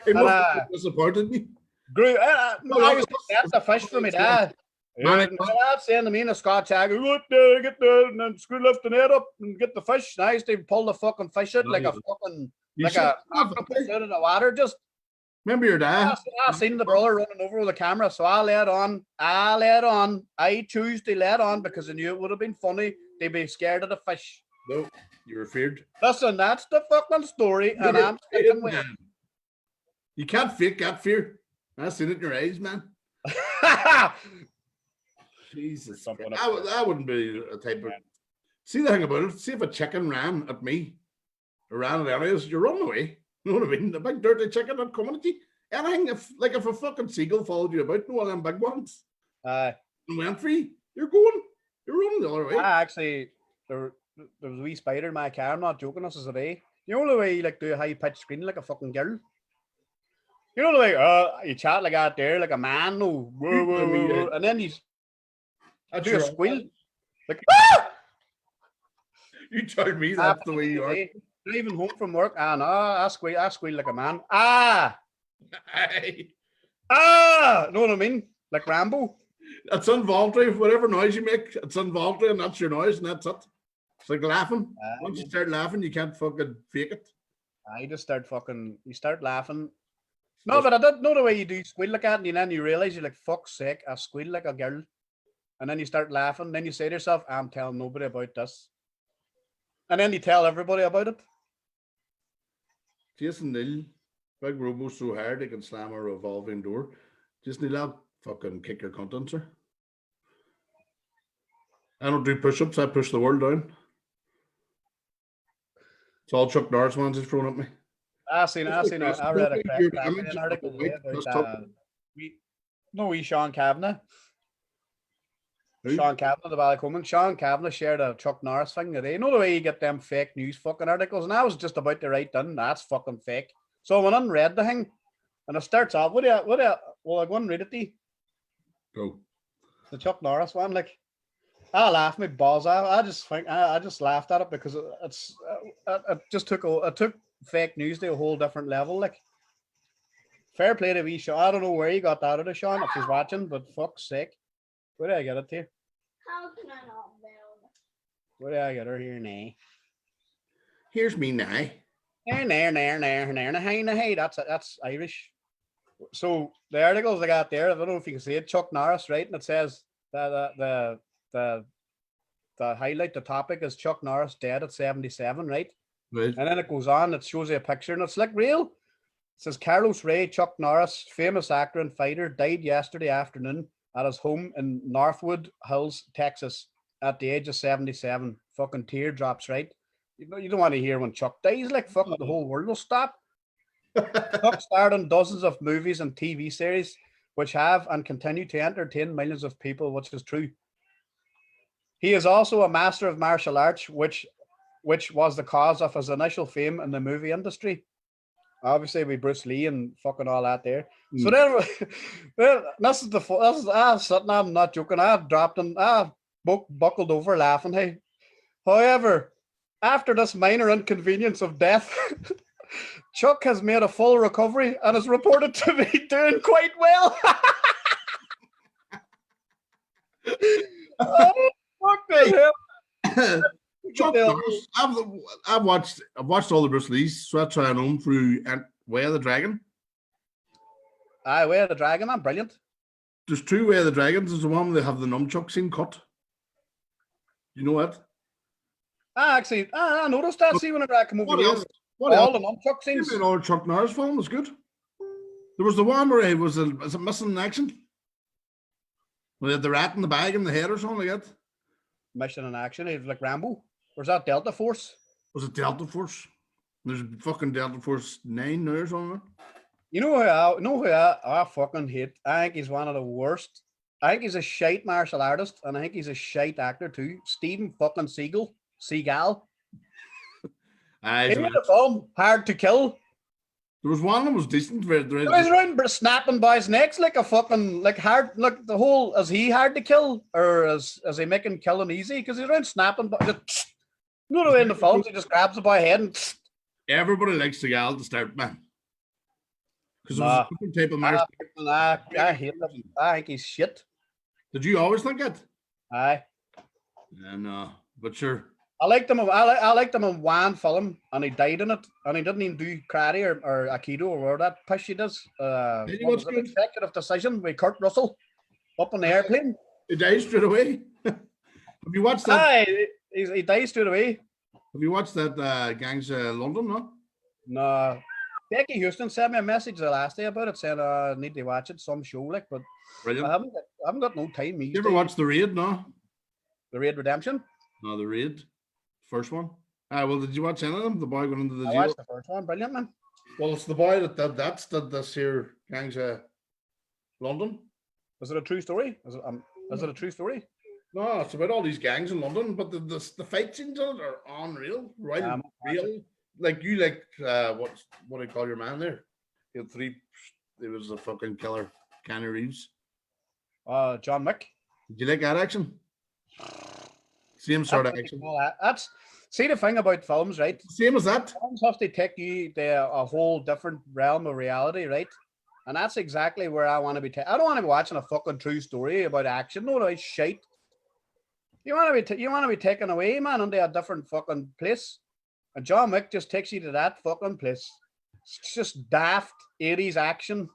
He must have disappointed me. I was getting the fish for my dad. My dad saying to me in a Scotch agger, look there, get there, and then screw lift the net up and get the fish. Nice, they pull the fucking fish out like a fucking, like a octopus out of the water. Just remember your dad? I seen the brother running over with the camera, so I let on. I choose to let on because I knew it would have been funny. They'd be scared of the fish. No, you were feared. Listen, that's the fucking story, and I'm sticking with it. You can't fake that fear. I seen it in your eyes, man. Jesus, I wouldn't be a type of. See the thing about it. See if a chicken ran at me, or ran at areas, you're running away. You know what I mean? The big dirty chicken not coming at you. Anything if a fucking seagull followed you about, no one of them big ones. And went for you. You're running the other way. Actually, there was a wee spider in my car. I'm not joking. This is a day. You know the way you like do a high pitched scream like a fucking girl. You know the way you chat like out there like a man, no, whoa, whoa, whoa, and then you do a squeal like. You told me that's the way you are. Leaving home from work, I squeal like a man. Know what I mean? Like Rambo. That's involuntary. Whatever noise you make, it's involuntary, and that's your noise, and that's it. It's like laughing. Once you start laughing, you can't fucking fake it. You start laughing. No, but I don't know the way you do squeal like that, and then you realize you're like, fuck's sake, I squeal like a girl. And then you start laughing, then you say to yourself, I'm telling nobody about this. And then you tell everybody about it. Jason Neal, big robo so hard they can slam a revolving door. Jason Neal, I'll fucking kick your cunt in, sir. I don't do push-ups, I push the world down. It's all Chuck Norris ones he's thrown at me. I read an article about Sean Kavanagh. Sean Kavanagh, the Ballycoman. Sean Kavanagh shared a Chuck Norris thing today. You know the way you get them fake news fucking articles? And I was just about to write down, that's fucking fake. So I went and read the thing, and it starts off, well, I go and read it to you. Go. The Chuck Norris one, like, I laughed my balls out. I just laughed at it because it took fake news to a whole different level. Like, fair play to wee Sean. I don't know where you got that out of, Sean, if he's watching, but fuck's sake. Where did I get it to? How can I not know? Where did I get her here now? Here's me now. Hey, that's Irish. So the articles I got there, I don't know if you can see it, Chuck Norris, right? And it says that the highlight, the topic is Chuck Norris dead at 77, right? Right. And then it goes on, it shows you a picture, and it's like real. It says Carlos Ray, Chuck Norris, famous actor and fighter, died yesterday afternoon at his home in Northwood Hills, Texas, at the age of 77. Fucking teardrops, right? You don't want to hear when Chuck dies, like fucking the whole world will stop. Chuck starred in dozens of movies and TV series, which have and continue to entertain millions of people, which is true. He is also a master of martial arts, which was the cause of his initial fame in the movie industry. Obviously, with Bruce Lee and fucking all that there. So then, I'm not joking. I've dropped and I've buckled over laughing. Hey, however, after this minor inconvenience of death, Chuck has made a full recovery and is reported to be doing quite well. Oh, fuck the hell. Chuck Norris, I've watched all the Bruce Lees, so that's why I know him through Way of the Dragon. Aye, Way of the Dragon, man, brilliant. There's two Way of the Dragons. There's the one where they have the nunchuck scene cut. You know what? I noticed that. See, whenever I come over here, all the nunchuck scenes. An old Chuck Norris film was good. There was the one where he was it missing in action? Where they had the rat in the bag in the head or something like that. Mission in action, he was like Rambo. Or was that Delta Force? Was it Delta Force? There's fucking Delta Force 9 now or something. You know who I fucking hate? I think he's one of the worst. I think he's a shite martial artist, and I think he's a shite actor too. Steven fucking Seagal. In the film, Hard to Kill. There was one that was decent. Where He was around snapping boys' necks like a fucking the whole is he hard to kill or is he making killing easy? Because he's around snapping just the way in the films he just grabs the boy head and everybody likes the gal to start, man. Because it was a different type of marriage. I hate him. I think he's shit. Did you always think it? Aye. Yeah, no, but sure. I liked him in one film, and he died in it, and he didn't even do karate or aikido or whatever that push he does. Executive Decision with Kurt Russell up on the airplane. He died straight away. Have you watched that? Aye, he died straight away. Have you watched that Gangs London? No. No. Becky Houston sent me a message the last day about it, saying I need to watch it, some show like, but brilliant. I haven't got no time. You ever watched The Raid? No. The Raid Redemption? No, The Raid. First one. Well, did you watch any of them? The boy going into the jail. I watched the first one. Brilliant, man. Well, it's the boy that did this here Gangs London. Is it a true story? Is it a true story? No, it's about all these gangs in London, but the fight scenes in it are unreal, right? Real. Like you what do you call your man there? He had three. He was a fucking killer. Keanu Reeves. John Wick. Did you like that action? Same sort of action. That's see the thing about films, right? Same as that. Films have to take you to a whole different realm of reality, right? And that's exactly where I want to be. I don't want to be watching a fucking true story about action. No, it's shite. You want to be taken away, man, into a different fucking place. And John Wick just takes you to that fucking place. It's just daft 80s action,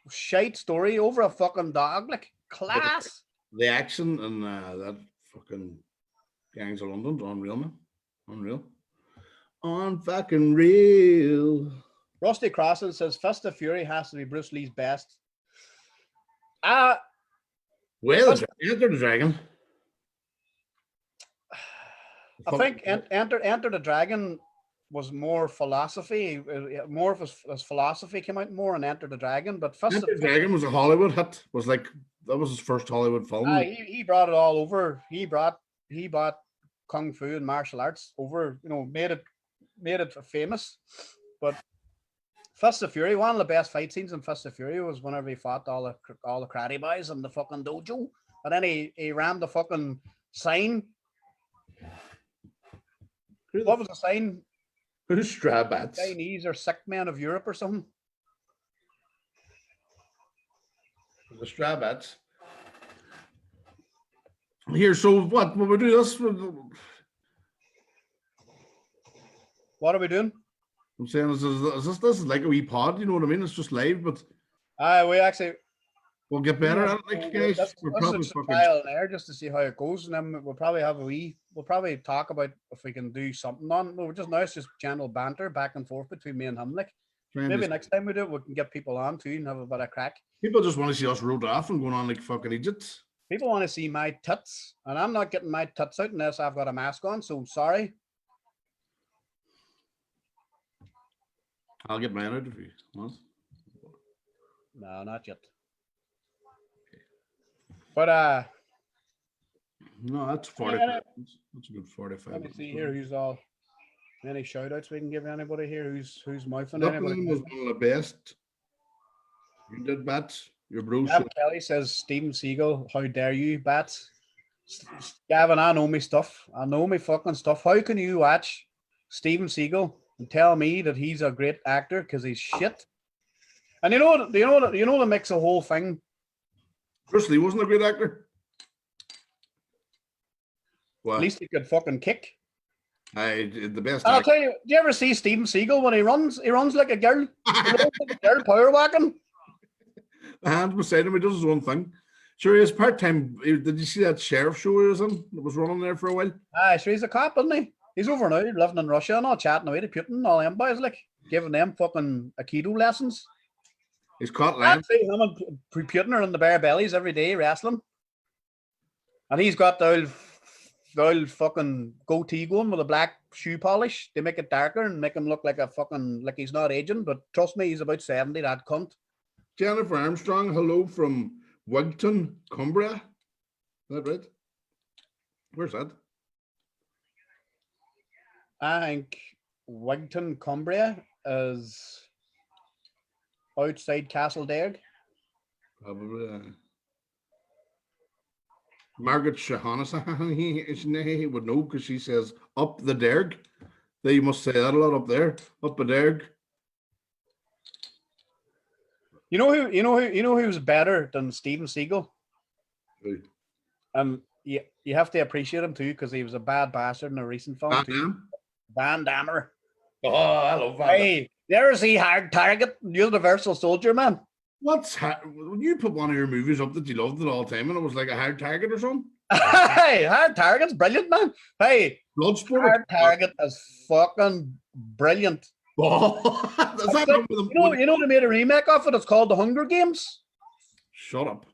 shite story over a fucking dog, like class. The action and that fucking Gangs of London, unreal, man. Unreal. On fucking real. Rusty Crossan says Fist of Fury has to be Bruce Lee's best. Well, Enter the Dragon. I think Enter the Dragon was more philosophy. More of his philosophy came out more in Enter the Dragon. But Enter the Dragon was a Hollywood hit. That was his first Hollywood film. He brought it all over. He brought kung fu and martial arts over. Made it famous. But Fist of Fury, one of the best fight scenes in Fist of Fury was whenever he fought all the karate boys in the fucking dojo, and then he rammed the fucking sign. What was the sign? Who's Strabats? Chinese or sick men of Europe or something. The Strabats. Here, so what? Will we do this? What are we doing? I'm saying, this is like a wee pod, you know what I mean? It's just live, but we'll get better at it, like, guys. We're probably fucking trial and error just to see how it goes, and then we'll probably we'll probably talk about if we can do something on. Well, it's just general banter back and forth between me and him, like. Maybe next time we do it, we can get people on too and have a bit of crack. People just want to see us rolled off and going on like fucking idiots. People want to see my tits, and I'm not getting my tits out unless I've got a mask on, so sorry. I'll get mine out if you want. No, not yet. But no, that's 45. That's a good 45. Let me see here who's all. Any shout outs we can give anybody here who's mouthing anybody? Was one of the best. You did, Bats. Your bro. Kelly says Steven Seagal, how dare you, Bats? Gavin, I know me stuff. I know me fucking stuff. How can you watch Steven Seagal and tell me that he's a great actor because he's shit? And you know that makes the whole thing. Bruce Lee wasn't a great actor. What? At least he could fucking kick. The best. I'll tell you. Do you ever see Steven Seagal when he runs? He runs like a girl. He runs like a girl power whacking. The hand beside him, he does his own thing. Sure, he is part-time. Did you see that sheriff show he was in? That was running there for a while. Sure, he's a cop, isn't he? He's over now, living in Russia and all, chatting away to Putin and all them boys, like giving them fucking aikido lessons. He's caught land. Him and Putin are in the bare bellies every day wrestling, and he's got the old fucking goatee going with a black shoe polish. They make it darker and make him look like like he's not aging. But trust me, he's about 70. That cunt. Jennifer Armstrong, hello from Wigton, Cumbria. Is that right? Where's that? I think Wigton, Cumbria is outside Castle Derg. Probably. Margaret Shaughnessy would know because she says up the Derg. They must say that a lot up there. Up the Derg. You know who's better than Steven Seagal? Who? You have to appreciate him too because he was a bad bastard in a recent film Van too. Damme? Van Dammer. Oh, I love Van Damme. Hey, there's the Hard Target, Universal Soldier, man. When you put one of your movies up that you loved it all the time and it was like a Hard Target or something? Hey, Hard Target's brilliant, man. Hey, Bloodsport. Hard Target is fucking brilliant. Oh, is that You know they made a remake of it. It's called The Hunger Games. Shut up.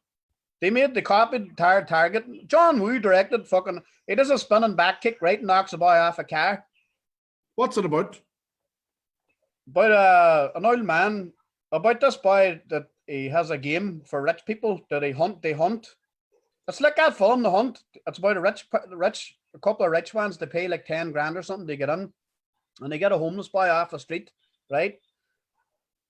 They copied Hard Target. John Woo directed fucking. He does a spinning back kick, right, and knocks a boy off a car. What's it about? About an old man. About this boy that he has a game for rich people that they hunt. It's like that film, The Hunt. It's about a couple of rich ones. They pay like 10 grand or something to get in, and they get a homeless boy off the street, right?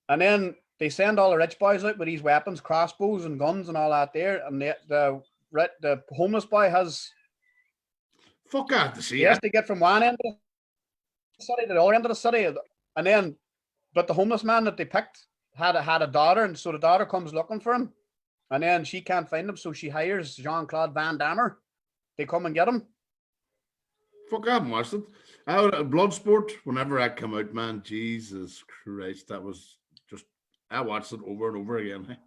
And then they send all the rich boys out with these weapons, crossbows and guns and all that there. And the homeless boy has. Fuck out to see. He has to get from one end of the city to the other end of the city, and then, but the homeless man that they picked had a daughter, and so the daughter comes looking for him, and then she can't find him, so she hires Jean-Claude Van Damme. They come and get him. Fuck, I haven't watched it. Bloodsport, whenever that came out, man, Jesus Christ, that was just, I watched it over and over again. Hey?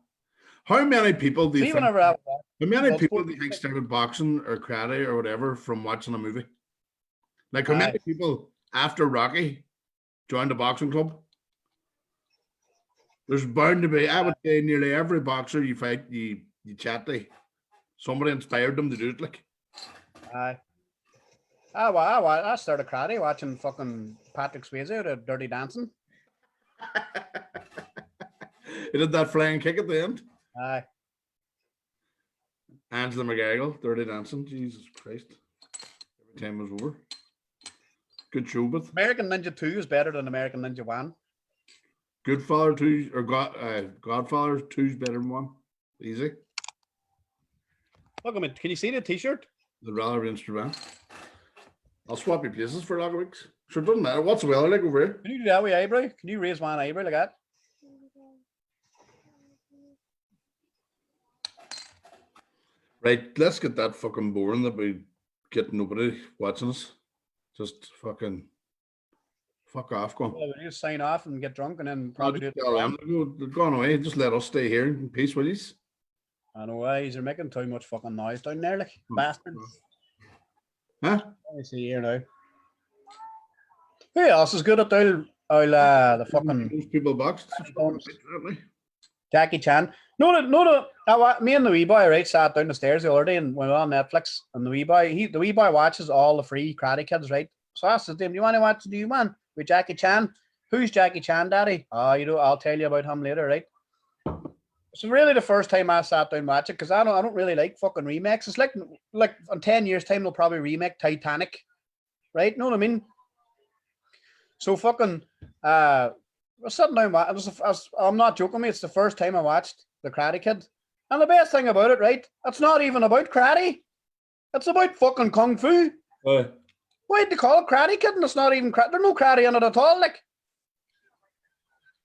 How many people do you think? How many people do you think started boxing or karate or whatever from watching a movie? Like how many people after Rocky joined a boxing club? There's bound to be, I would say, nearly every boxer you fight, you chat to. Somebody inspired them to do it. Like, I started karate watching fucking Patrick Swayze out of Dirty Dancing. He did that flying kick at the end. Aye. Angela McGarrigle, Dirty Dancing. Jesus Christ. Every time was over. Good show, but American Ninja 2 is better than American Ninja 1. Godfather 2 or Godfather 2 is better than 1. Easy. Look, can you see the t-shirt? The rather be in Strabanter. I'll swap your places for a lot of weeks. Sure, it doesn't matter. What's the weather like over here? Can you do that with your eyebrow? Can you raise one eyebrow like that? Right, let's get that fucking boring that we get nobody watching us. Just fucking fuck off, go on. Well, we just sign off and get drunk and then probably do it. They're gone away. Just let us stay here in peace, will you? I know why you're making too much fucking noise down there, like bastards. Huh? Let me see here now. Who else is good at the fucking those people boxed? Jackie Chan? Me and the wee boy sat down the stairs the other day and went on Netflix, and the wee boy watches all the free Karate Kids, right? So I asked him, "Do you want to watch the new one with Jackie Chan?" "Who's Jackie Chan, Daddy?" "Oh, you know, I'll tell you about him later, right?" It's really the first time I sat down and watched it because I don't really like fucking remakes. It's like in 10 years' time they'll probably remake Titanic, right? Know what I mean? So fucking I was sitting down. I'm not joking, mate. It's the first time I watched The Karate Kid, and the best thing about it, right? It's not even about karate. It's about fucking kung fu. Why'd they call it Karate Kid? And it's not even karate. There's no karate in it at all. Like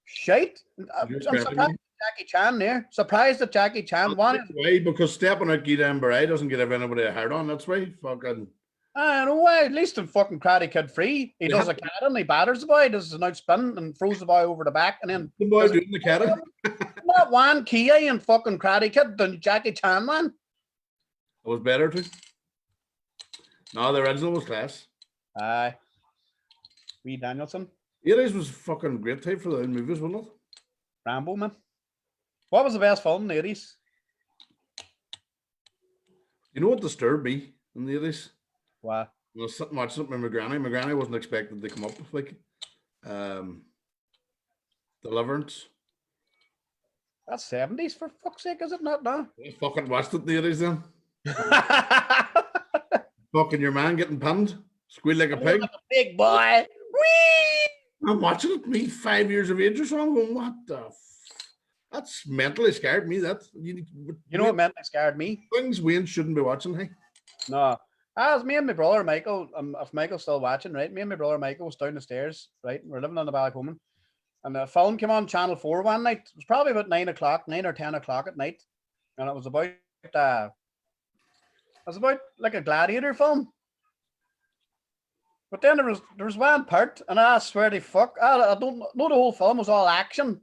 shite. I'm surprised. Jackie Chan there. Surprised that Jackie Chan won it. Why? Because stepping out Guidan Beret doesn't give anybody a hard on. That's why. Fucking. I don't know why. At least in fucking Karate Kid 3, he does a cat and he batters the boy, he does an out spin and throws the boy over the back, and then the boy doing the cat. Not one Kia in fucking Karate Kid than Jackie Chan, man. It was better too. No, the original was class. Aye. Reed Danielson. 80s was fucking great time for the movies, wasn't it? Rambo, man. What was the best film in the 80s? You know what disturbed me in the 80s? Wow. I was sitting watching it with my granny. My granny wasn't expected to come up with like Deliverance. That's 70s for fuck's sake, is it not now? I fucking watched it in the 80s then. Fucking your man getting pinned. Squeal like a pig. Like a big boy. Whee! I'm watching it, me 5 years of age or so. I'm going, what the that's mentally scared me. That you know what mentally scared me? Things Wayne shouldn't be watching, hey? No. As me and my brother Michael, if Michael's still watching, right? Me and my brother Michael was down the stairs, right? We're living on the Ballycoman. And the film came on Channel 4 one night. It was probably about 9 or 10 o'clock at night. And it was about like a gladiator film. But then there was one part, and I swear to fuck, I don't know, the whole film was all action.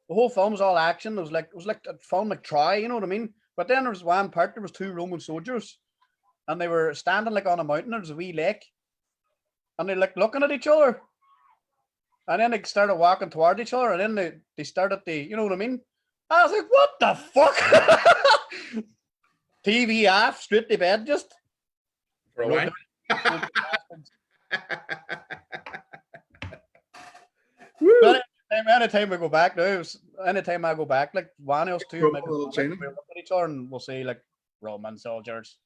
The whole film was all action. It was like a film like Troy, you know what I mean? But then there was one part, there was 2 Roman soldiers, and they were standing like on a mountain. There was a wee lake, and they like looking at each other, and then they started walking toward each other, and then they started you know what I mean? I was like, what the fuck? TV off, straight to bed, just. For a while. Anytime we go back now, anytime I go back, like one else two, we look at each other and we'll say like Roman soldiers.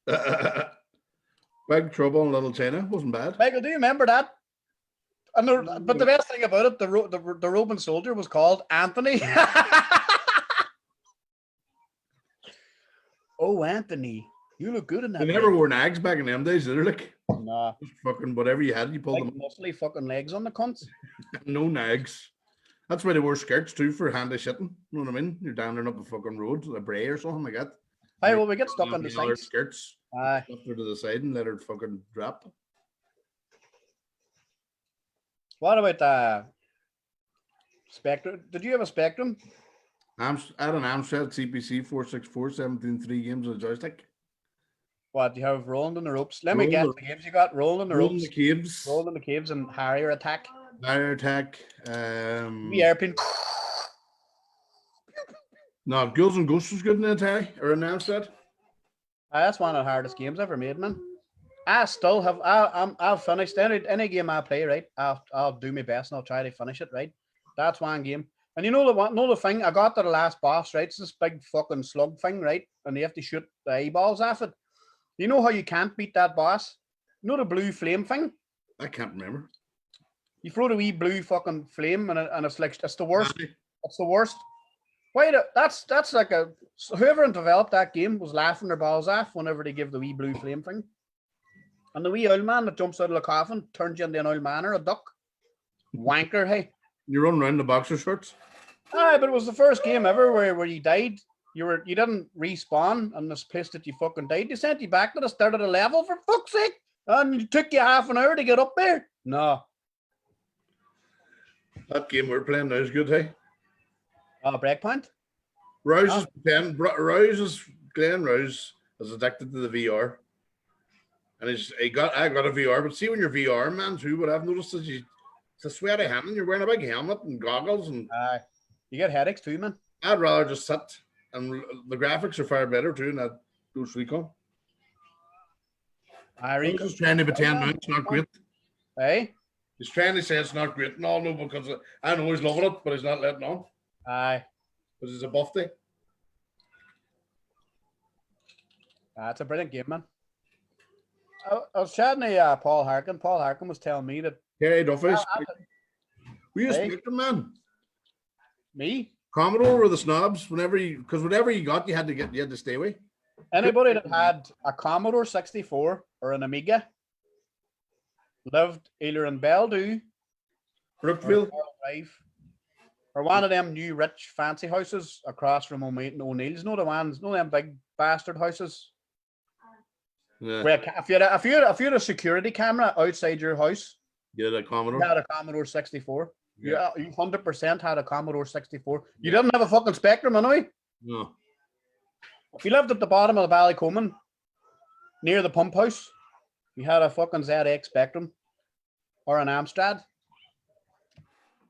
Big Trouble in Little China wasn't bad. Michael, do you remember that? And but the best thing about it, the Roman soldier was called Anthony. Oh, Anthony, you look good in that. They never wore nags back in them days, did they? Like, nah. Just fucking whatever you had, you pulled like them. Muscly fucking legs on the cunts. No nags. That's why they wore skirts too, for handy shitting. You know what I mean? You're down there up the fucking road, a bray or something like that. Hey, well, we get stuck on the sides. Skirts. Aye. Lift her to the side and let her fucking drop. What about Spectrum? Did you have a Spectrum? I had an Amstrad CPC 464, 17.3 games of joystick. What, do you have Rolling in the Ropes? Let me guess the games you got. Rolling in the Ropes. Rolling in the Caves and Harrier Attack. Harrier Attack. The airplane. No, Ghouls and Ghosts was good in the Atari, or in Amstrad. That's one of the hardest games ever made, man. I still have, I've finished any game I play, right? I'll do my best and I'll try to finish it, right? That's one game. And you know the thing, I got to the last boss, right? It's this big fucking slug thing, right? And you have to shoot the eyeballs off it. You know how you can't beat that boss? You know the blue flame thing? I can't remember. You throw the wee blue fucking flame and it's like, it's the worst. It's the worst. Wait, that's like whoever developed that game was laughing their balls off whenever they give the wee blue flame thing. And the wee old man that jumps out of the coffin turns you into an old man or a duck. Wanker, hey. You run around the boxer shorts? Aye, but it was the first game ever where you died. You didn't respawn in this place that you fucking died. They sent you back to the start of the level for fuck's sake. And it took you half an hour to get up there. No. That game we're playing now is good, hey? Breakpoint? Glenn Rouse is addicted to the VR. And I got a VR, but see when you're VR, man, too, what I've noticed is it's a sweaty hand and you're wearing a big helmet and goggles and you get headaches too, man. I'd rather just sit, and the graphics are far better too, and that goes Recon. He's just trying to pretend now it's not great. Hey? He's trying to say it's not great and all, no, because I know he's loving it, but he's not letting on. Aye. Because it's a buff day. It's a brilliant game, man. I was chatting to Paul Harkin. Paul Harkin was telling me that. Hey, Duffy. Were you a Spectrum man? Me? Commodore or the snobs? Whatever you got, you had to stay away. Anybody that had a Commodore 64 or an Amiga lived either in Bellevue, Brookfield, or one of them new rich fancy houses across from O'Neill's. No, them big bastard houses. Yeah. Where if you had a security camera outside your house, you had a Commodore. You had a Commodore 64. Yeah. You 100% had a Commodore 64. You didn't have a fucking Spectrum, anyway. No. If you lived at the bottom of the Ballycoman, near the pump house, you had a fucking ZX Spectrum or an Amstrad.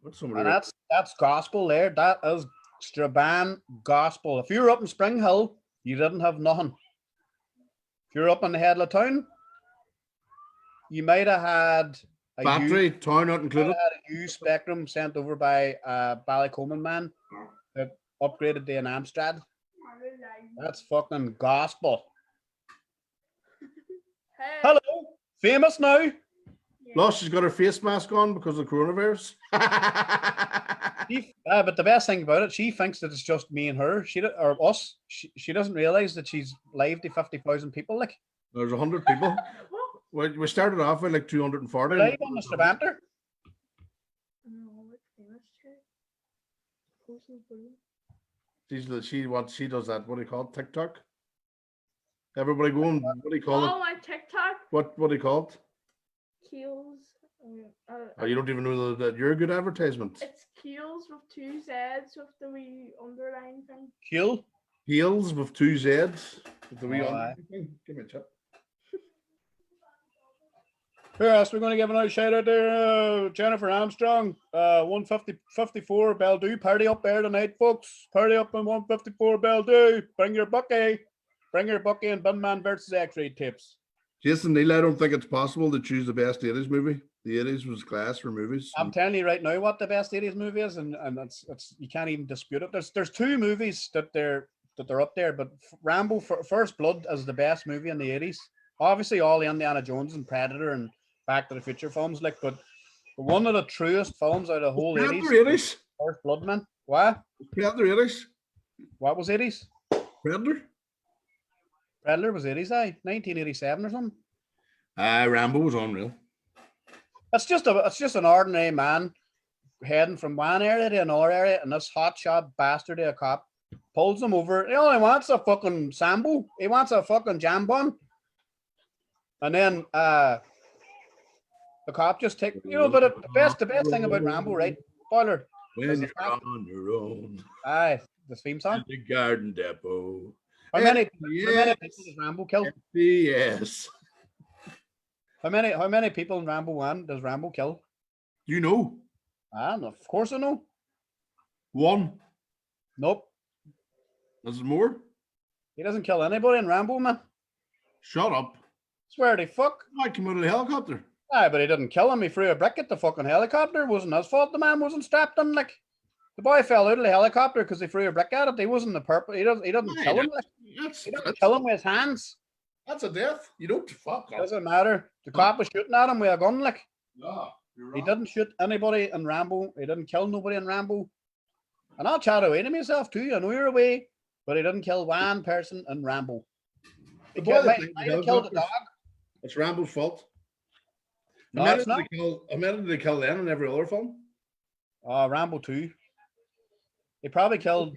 And that's gospel there. That is Straban gospel. If you were up in Spring Hill, you didn't have nothing. If you're up in the head of town, you might have had a battery, toy not included. Had a used Spectrum sent over by a Ballycoman man that upgraded to an Amstrad. That's fucking gospel. Hey. Hello, famous now. Yeah. Plus, she's got her face mask on because of coronavirus. But the best thing about it, she thinks that it's just me and her. Or us. She doesn't realize that she's live to 50,000 people. Like there's 100 people. We started off with like 240. Live on the Strabanter. She does that. What do you call it? TikTok. Everybody going. What do you call it? Oh, my TikTok. What do you call it? Keels. You don't even know that you're a good advertisement. It's Keels with 2 Z's with the wee underline thing. Keel. Heels with 2 Z's with the wee underline thing. Give me a tip. Who else we're going to give another shout out there? Jennifer Armstrong, 154 Bellevue. Party up there tonight, folks. Party up in 154 Bellevue. Bring your bucky. Bring your bucky and Bunman versus X-ray tips. Jason Neal, I don't think it's possible to choose the best 80s movie. The 80s was class for movies. I'm telling you right now what the best 80s movie is, and it's you can't even dispute it. There's 2 movies that they're up there, but Rambo First Blood is the best movie in the 80s. Obviously, all the Indiana Jones and Predator and Back to the Future films, like, but one of the truest films out of the whole 80s. First Blood, man. What? Predator 80s. What was 80s? Predator. Predator was 80s, 1987 or something. Rambo was unreal. It's just an ordinary man heading from one area to another area, and this hotshot bastard of a cop pulls him over. He only wants a fucking Sambo. He wants a fucking jambon. And then the cop just but the best thing about Rambo, right? Spoiler. When you're on your own. Aye, the theme song. At the Garden Depot. How many people does Rambo kill? Yes. How many people in Rambo 1 does Rambo kill? You know. Of course I know. 1. Nope. There's more? He doesn't kill anybody in Rambo, man. Shut up. Swear to fuck. I came out of the helicopter. Aye, but he didn't kill him. He threw a brick at the fucking helicopter. It wasn't his fault the man wasn't strapped in. Like, the boy fell out of the helicopter because he threw a brick at it. He wasn't the purpose. He doesn't kill him. Like, he doesn't kill him with his hands. That's a death. You don't fuck up. Doesn't matter. The cop was shooting at him with a gun. Like, no, you're wrong. He didn't shoot anybody in Rambo. He didn't kill nobody in Rambo. And I'll chat away to myself too. I know you're away, but he didn't kill one person in Rambo. He killed the dog. It's Rambo's fault. No, it's not. I meant they kill them in every other film. Rambo 2. He probably killed.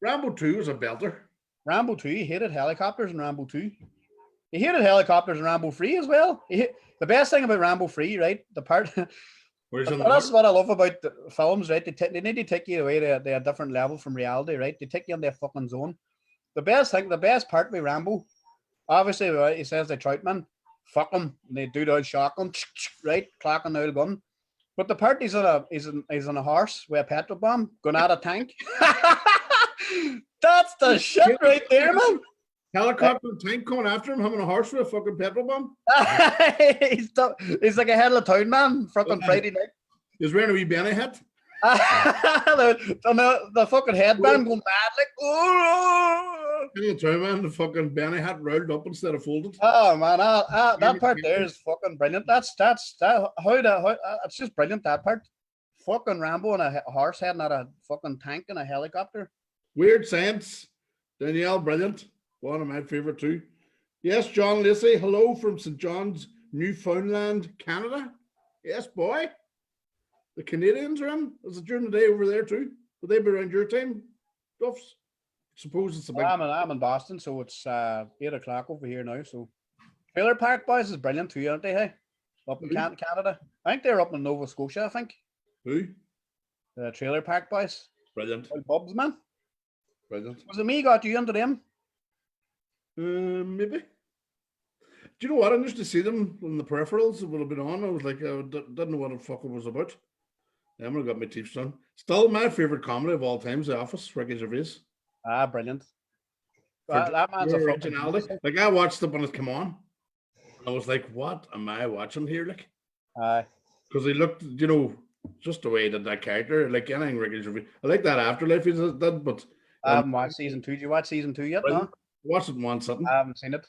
Rambo 2 was a belter. Rambo 2, he hated helicopters in Rambo 2. He hated helicopters in Rambo 3 as well. The best thing about Rambo 3, right? That's what I love about the films, right? They need to take you away to a different level from reality, right? They take you in their fucking zone. The best part with Rambo, obviously, right, he says the Troutman, fuck him, and they do the old shotgun, right? Clocking the old gun. But the part he's on a horse with a petrol bomb going at a tank. That's the shit right there, man. Helicopter and tank coming after him, having a horse with a fucking petrol bomb. He's like a head of the town man, fucking Friday night. He's wearing a wee Benny hat. the fucking headband going mad, like, oh. The fucking Benny hat rolled up instead of folded. Oh man, that part there is fucking brilliant. It's just brilliant, that part. Fucking Rambo and a horse heading at a fucking tank and a helicopter. Weird Science. Danielle, brilliant. One of my favorite too. Yes, John Lacey. Hello from St. John's, Newfoundland, Canada. Yes, boy. The Canadians are in. Is it during the day over there too? Will they be around your time, Duffs? Suppose it's a big. I'm in Boston, so it's 8 o'clock over here now. So Trailer Park Boys is brilliant too, aren't they? Hey, up in Canada. I think they're up in Nova Scotia. I think. Who? The Trailer Park Boys. Brilliant. Bubs, man. Brilliant. Was it me got you into them? Maybe. Do you know what? I used to see them on the peripherals. It would have been on. I was like, I didn't know what the fuck it was about. I'm gonna got my teeth done. Still, my favorite comedy of all time is The Office. Ricky Gervais. Brilliant. That man's a originality. Like, I watched it when it came on. I was like, what am I watching here? Like, because he looked, just the way that character, like anything Ricky Gervais. I like that Afterlife he did, but I haven't watched season 2. Did you watch season 2 yet? No. Watched it once, something. I haven't seen it.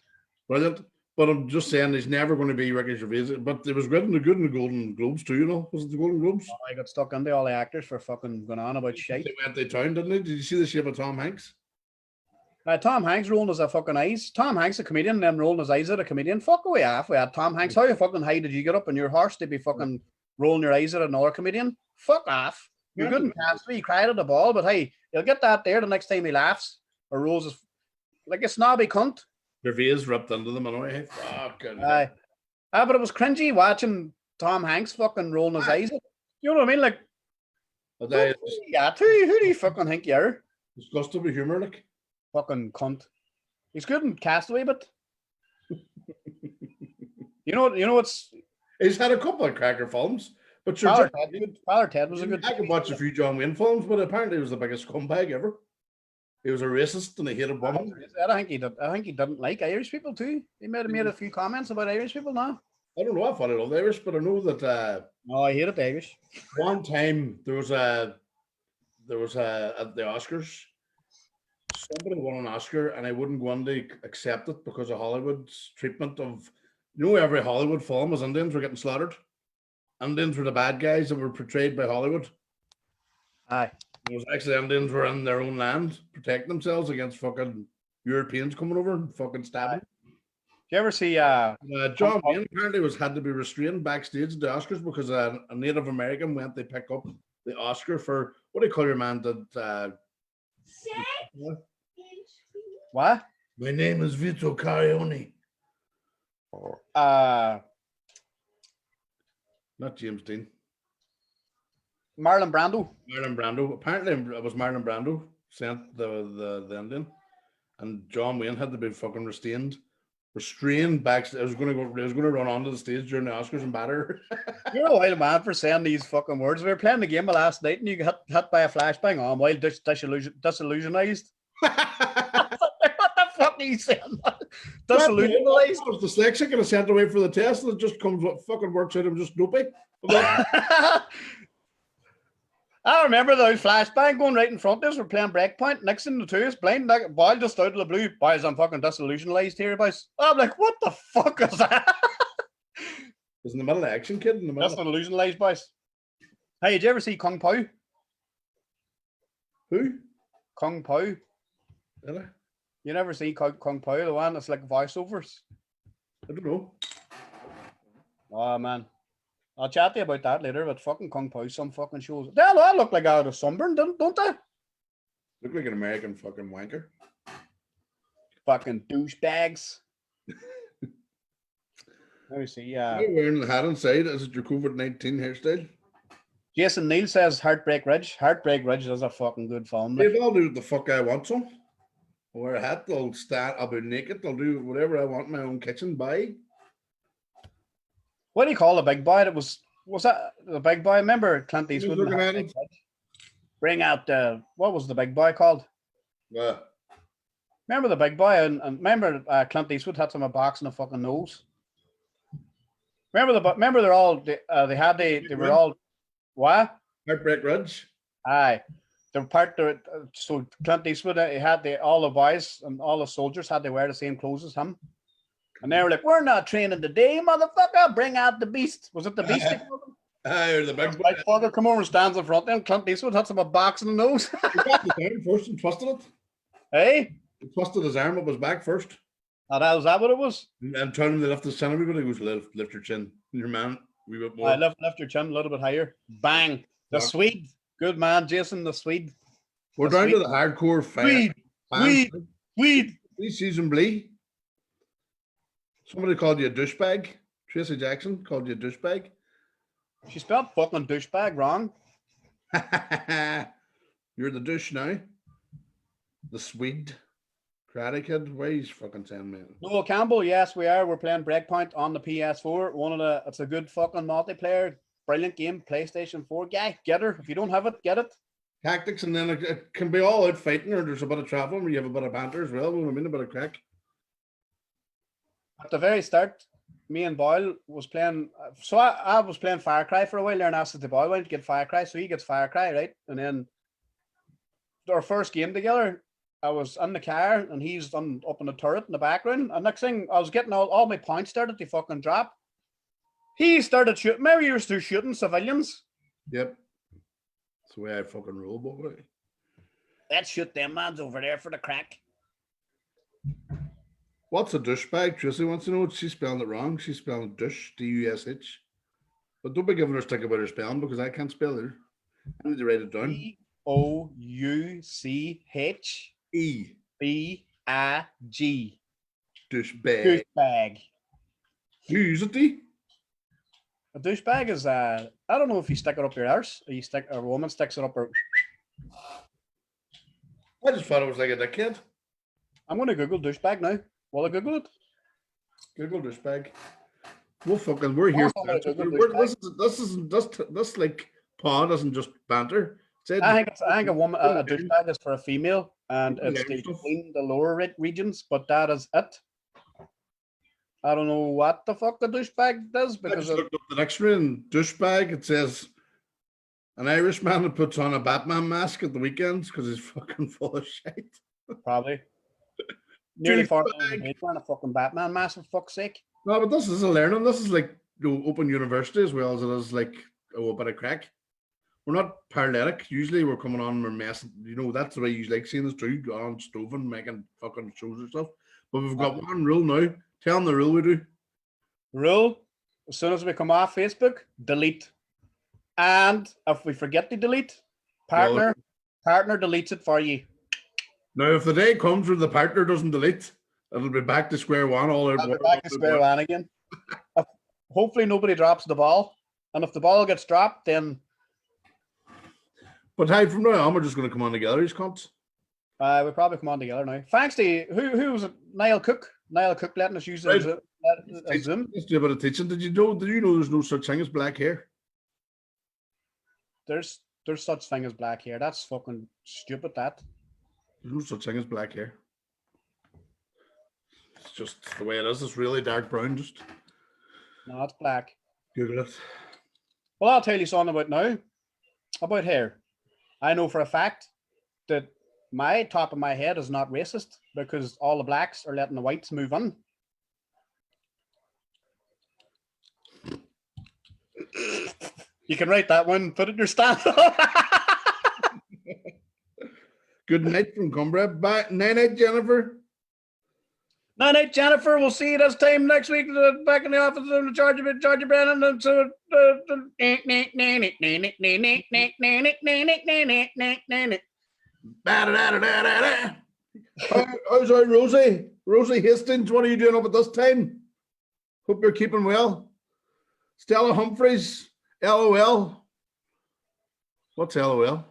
Brilliant. But I'm just saying he's never going to be Ricky Gervais. But it was good in the Golden Globes too, you know. Was it the Golden Globes? Oh, I got stuck into all the actors for fucking going on about shit. They went to town, didn't they? Did you see the shape of Tom Hanks? Tom Hanks rolling his fucking eyes. Tom Hanks, a comedian, and them rolling his eyes at a comedian. Fuck away off. We had Tom Hanks. How you fucking high did you get up on your horse to be fucking rolling your eyes at another comedian? Fuck off. You're good in Castro. He cried at the ball, but hey, you'll get that there the next time he laughs or rolls his like a snobby cunt. Gervais ripped into them anyway. Fucking. But it was cringy watching Tom Hanks fucking rolling his eyes. You know what I mean? Like, who do you fucking think you are? Disgusting with humour, like. Fucking cunt. He's good in Castaway, but you know what's. He's had a couple of cracker films, but Father Ted was a good. I could watch a few John Wayne films, but apparently he was the biggest scumbag ever. He was a racist and he hated women. I think he didn't like Irish people too. He made a few comments about Irish people now. I don't know if I love Irish, but I know that. No, I hated Irish. One time there was at the Oscars. Somebody won an Oscar, and I wouldn't go on to accept it because of Hollywood's treatment of. Every Hollywood film was Indians were getting slaughtered. Indians were the bad guys that were portrayed by Hollywood. Aye. It was actually Indians were in their own land, protecting themselves against fucking Europeans coming over and fucking stabbing. Did you ever see John Wayne apparently had to be restrained backstage at the Oscars because a Native American went to pick up the Oscar for what do you call your man that what? My name is Vito Corleone. Not James Dean. Marlon Brando. Apparently it was Marlon Brando sent the Indian, and John Wayne had to be fucking restrained backstage. I was going to run onto the stage during the Oscars and batter. You're a wild man for saying these fucking words. We were playing the game last night and you got hit by a flashbang. Oh, I'm wild disillusionized. What the fuck are you saying? Disillusionized? I was dyslexic and I sent away for the test and it just comes what fucking works out. I'm just dopey. I remember those flashbang going right in front of us. We're playing Breakpoint. Next thing the two is blind. Like, boy, just out of the blue. Boys, I'm fucking disillusionized here, boys. I'm like, what the fuck is that? It's in the middle of action, kid. In the middle. Disillusionized, boys. Hey, did you ever see Kung Pao? Who? Kung Pao. Really? You never see Kung Pao, the one that's like voiceovers? I don't know. Oh, man. I'll chat to you about that later, but fucking Kung Pao, some fucking shows. They all look like out of sunburn, don't they? Look like an American fucking wanker. Fucking douchebags. Let me see. You're wearing the hat inside. Is it your COVID-19 hairstyle? Jason Neal says Heartbreak Ridge. Heartbreak Ridge is a fucking good film. Like. I'll do what the fuck I want some. I'll wear a hat. I'll be naked. I'll do whatever I want in my own kitchen. Bye. What do you call the big boy? Was that the big boy? Remember Clint Eastwood? Bring out what was the big boy called? Yeah. Remember the big boy and remember Clint Eastwood had some a box in the fucking nose. Remember they're all they were all what? Heartbreak Ridge. Aye. The part there, so Clint Eastwood he had all the boys and all the soldiers had to wear the same clothes as him. And they were like, we're not training today, motherfucker. Bring out the beast. Was it the beast? Aye, the big boy. Father come over and stands in front of him. Clint Eastwood had some a box in the nose. He got the arm first and twisted it. Hey? He twisted his arm up his back first. Oh, was that what it was? And told him to lift his chin. Everybody goes, lift your chin. Your man, a wee bit more. Lift your chin a little bit higher. Bang. The Swede. Good man, Jason, the Swede. We're down to the hardcore fan. Weed. Season Blee. Somebody called you a douchebag. Tracy Jackson called you a douchebag. She spelled fucking douchebag wrong. You're the douche now. The Swede. Karate Kid. Why he's fucking saying, man? Noel Campbell, yes, we are. We're playing Breakpoint on the PS4. It's a good fucking multiplayer. Brilliant game. PlayStation 4 guy. Get her. If you don't have it, get it. Tactics, and then it can be all out fighting, or there's a bit of traveling where you have a bit of banter as well. I mean, a bit of crack. At the very start, me and Boyle was playing. So I was playing Far Cry for a while there, and asked the boy went to get Far Cry, so he gets Far Cry, right? And then our first game together, I was in the car and he's up in the turret in the background. And next thing, I was getting all my points started to fucking drop. He started shooting. Maybe he was through shooting civilians. Yep. That's the way I fucking roll, boy. Let's shoot them mans over there for the crack. What's a douchebag? Tracy wants to know. She's spelling it wrong. She's spelling douche, D-U-S-H. But don't be giving her a stick about her spelling because I can't spell it. I need to write it down. D-O-U-C-H B-I-G. Douchebag. Douchebag. You use it, D? A douchebag is I don't know if you stick it up your arse or a woman sticks it up her. I just thought it was like a dickhead. I'm gonna Google douchebag now. Will I Google it? Google douchebag. We're here. This like pod isn't just banter. I think a woman a douchebag is for a female and it's to clean the lower regions, but that is it. I don't know what the fuck the douchebag does because I just looked up the dictionary and douchebag. It says an Irishman that puts on a Batman mask at the weekends because he's fucking full of shit. Probably. Nearly 4 wearing a fucking Batman mask for fuck's sake. No, but this is a learning. This is like open university as well as it is like a bit of crack. We're not paralytic. Usually we're coming on and we're messing. You know, that's the way you like seeing us do. Go on stoving, making fucking shows and stuff. But we've got one rule now. Tell them the rule we do. Rule, as soon as we come off Facebook, delete. And if we forget to delete, partner deletes it for you. Now, if the day comes where the partner doesn't delete, it'll be back to square one. Back to square one again. Hopefully nobody drops the ball. And if the ball gets dropped, then... But hey, from now on, we're just going to come on together, these cunts. We probably come on together now. Thanks to... Who was it? Niall Cook? Niall Cook letting us use a Zoom. Let's do a bit of teaching. Did you know there's no such thing as black hair? There's such thing as black hair. That's fucking stupid, that. There's no such thing as black hair. It's just the way it is. It's really dark brown. Just no, it's black. Google it. Well, I'll tell you something about now. About hair. I know for a fact that my top of my head is not racist because all the blacks are letting the whites move on. You can write that one, put it in your stand. Good night from Cumbria. Bye. Night, Jennifer. Night, Jennifer. We'll see you this time next week. Back in the office in charge of Brandon. And so, how's our Rosie? Rosie Hastings, what are you doing up at this time? Hope you're keeping well. Stella Humphreys, LOL. What's LOL?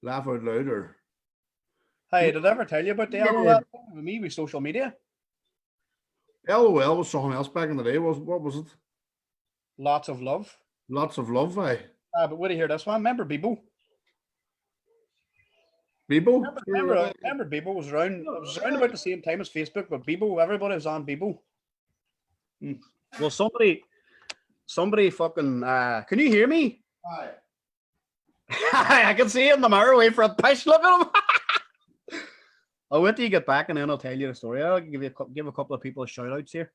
Laugh out loud or... Hey, did I ever tell you about the LOL with me with social media? LOL was something else back in the day. What was it? Lots of love. Lots of love, aye. But what do you hear this one? Remember Bebo? Bebo? Remember Bebo was around. It was around about the same time as Facebook, but Bebo, everybody was on Bebo. Well, somebody fucking. Can you hear me? Aye. I can see him in the mirror. Wait for a pish. Look at him. I'll wait till you get back and then I'll tell you the story. I'll give a couple of people a shout outs here.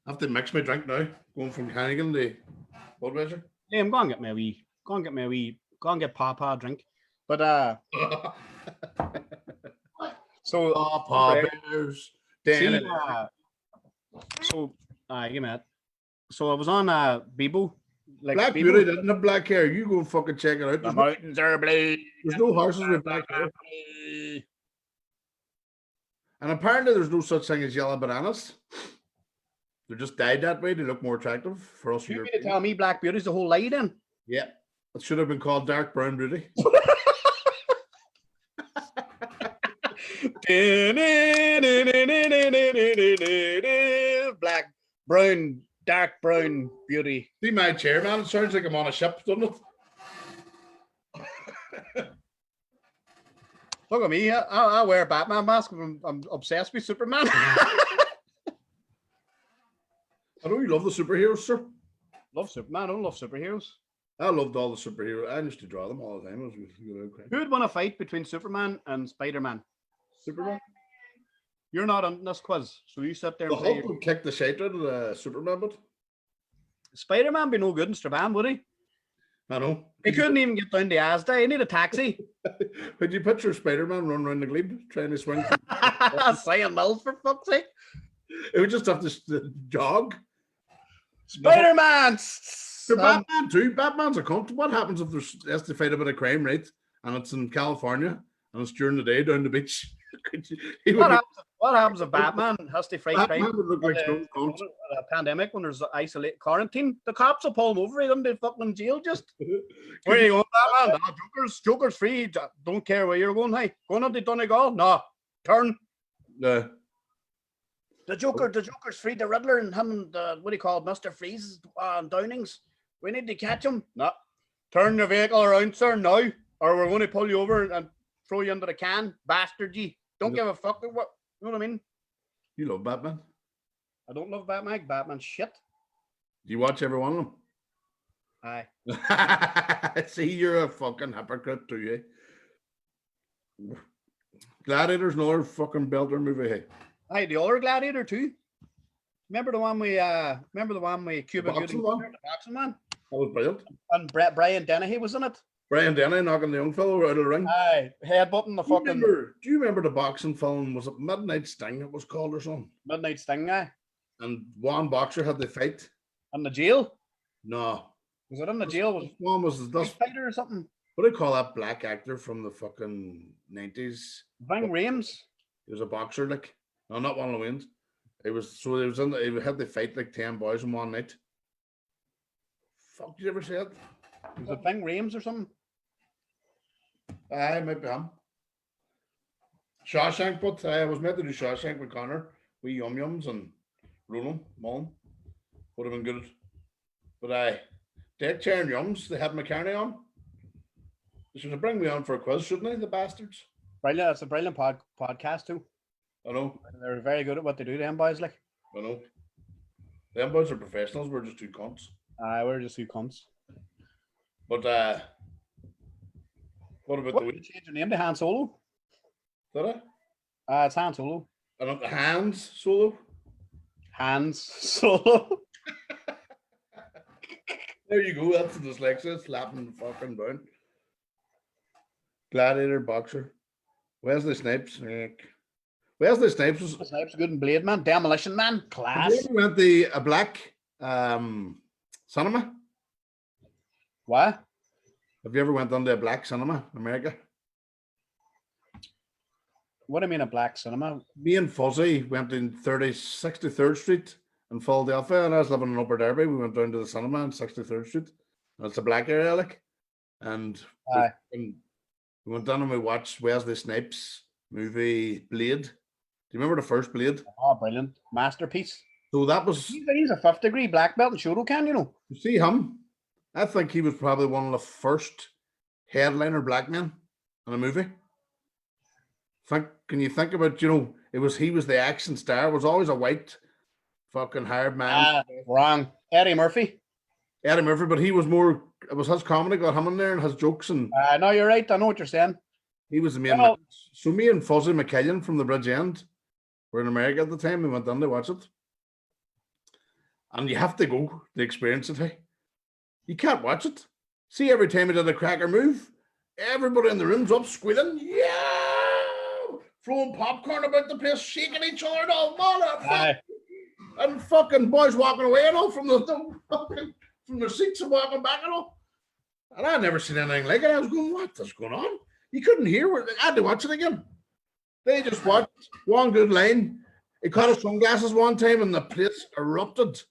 I have to mix my drink now. Going from Hannigan to Budweiser. Yeah, I'm going to get me a wee. Go and get Papa a drink. But so Papa bears. See, give me that. So I was on Bebo. Like Black Bebo. Beauty didn't have black hair. You go fucking check it out. The mountains are blue. There's no horses with black hair. And apparently there's no such thing as yellow bananas. They're just dyed that way to look more attractive for us. You mean to tell me Black Beauty's the whole lie then? Yeah. It should have been called Dark Brown Beauty. Black, brown, dark brown beauty. See my chair, man. It sounds like I'm on a ship, doesn't it? Look at me. I wear a Batman mask. I'm obsessed with Superman. I know you love the superheroes, sir. Love Superman. I don't love superheroes. I loved all the superheroes. I used to draw them all the time. It was good. Who would win a fight between Superman and Spider-Man? Superman. You're not on this quiz, so you sit there The and say Hulk would kick the shit out of Superman, but Spider-Man be no good in Straban, would he? I know. He couldn't even get down to Asda. He needed a taxi. Could you picture Spider-Man running around the glebe trying to swing? Saying mills for fuck's sake. It would just have to jog. Spider-Man! For Batman too. Batman's a cunt. What happens if there's to fight a bit of crime, right? And it's in California and it's during the day down the beach. What happens if Batman has to fight crime? Batman would look like Stone Cold. A pandemic when there's isolate quarantine. The cops will pull him over. He'll be fucking in jail just. Where are you going, Batman? No, Joker's free. Don't care where you're going. Hey, going on to Donegal? No. Turn. No. The Joker's free. The Riddler and him and what do you call it, Mr. Freeze and Downings. We need to catch him. No. Turn your vehicle around, sir, now, or we're going to pull you over and throw you under the can, bastard. You don't give a fuck. What? You know what I mean? You love Batman? I don't love Batman. Batman's shit. Do you watch every one of them? Aye. See, you're a fucking hypocrite, do you? Gladiator's another fucking belter movie. Hey. Aye, the other Gladiator too. Remember the one we Cuba The Gooding, boxing one? the boxing man, That was brilliant. and Brian Dennehy was in it. Brian Denny knocking the young fellow out of the ring. Aye, headbutting the fucking Do you remember the boxing film? Was it Midnight Sting it was called or something? Midnight Sting guy And one boxer had to fight. in the jail. No. Was it in the jail? Was it One was a this, fighter or something? what do you call that black actor from the fucking 90s? Ving Rhames. He was a boxer, like. No, not one of the wins. He had to fight like 10 boys in one night. Fuck, did you ever see it? Was it Ving Rhames or something? Aye, maybe him. Shawshank, but I was meant to do Shawshank with Connor. We yums and Roland Mullen. Would have been good. But deck chair and yums, they had McCartney on. They should have bring me on for a quiz, shouldn't they, the bastards? Brilliant. It's a brilliant podcast too. I know. They're very good at what they do, them boys. Like, I know. Them boys are professionals, we're just two cunts. aye, we're just two cunts. But what about What the did you week? change your name to Han Solo? Did I? It's Han Solo. And the hands solo. Hans Solo. There you go. That's the dyslexia slapping the fucking down. Gladiator, boxer. Wesley Snipes. Wesley Snipes was. Snipes good in Blade Man, Demolition Man, Have class. you ever went to a black cinema? What? Have you ever went on to a black cinema in America? What do you mean a black cinema? Me and Fuzzy went in 63rd Street in Philadelphia, and I was living in Upper Derby. We went down to the cinema on 63rd Street. And it's a black area, like. And Aye. we went down and we watched Wesley Snipes' movie Blade. Do you remember the first Blade? Oh, brilliant. Masterpiece. So that was, He's a 5th degree black belt in Shotokan, you know. you see him? I think he was probably one of the first headliner black men in a movie. Can you think about, he was the action star. It was always a white fucking hired man. Wrong. Eddie Murphy. Eddie Murphy, but he was more, it was his comedy got him in there and his jokes, and No, you're right. I know what you're saying. he was the main Well- man. So me and Fuzzy McKillian from the Bridge End were in America at the time. We went down to watch it. And you have to go to experience it, hey. You can't watch it. See, every time he did a cracker move, everybody in the room's up squealing, yeah, throwing popcorn about the place, shaking each other and all, motherfucker. And fucking boys walking away and all from the seats and walking back and all. And I'd never seen anything like it. I was going, what is going on? You couldn't hear. I had to watch it again. They just watched one good line. He caught his sunglasses one time and the place erupted.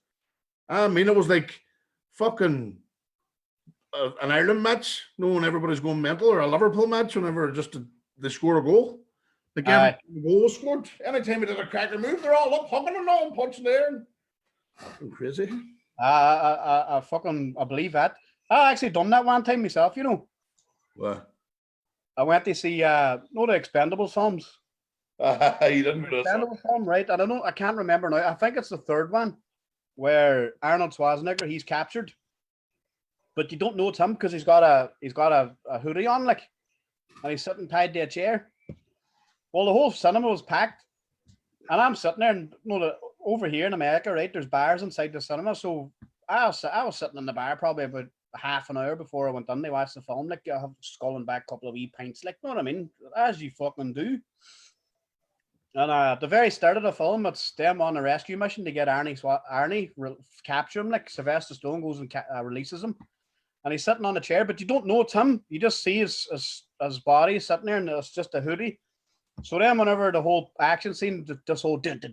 I mean, it was like fucking an Ireland match, when everybody's going mental, or a Liverpool match whenever they score a goal. The goal was scored. Anytime he did a cracker move, they're all up, hugging and all, punching there. And fucking crazy. I believe that. I actually done that one time myself, you know. What? I went to see the Expendables films. You didn't do Expendables film, right? I can't remember now. I think it's the third one where Arnold Schwarzenegger, he's captured. but you don't know it's him because he's got a hoodie on, like, and he's sitting tied to a chair. Well, the whole cinema was packed, and I'm sitting there, and over here in America, right, there's bars inside the cinema, so I was sitting in the bar probably about half an hour before I went in. They watched the film, like, I have sculling back a couple of wee pints, like, you know what I mean, as you fucking do. And at the very start of the film, it's them on a rescue mission to get Arnie capture him. Like, Sylvester Stallone goes and releases him, and he's sitting on a chair, but you don't know it's him. You just see his body sitting there, and it's just a hoodie. So then, whenever the whole action scene, this whole get him,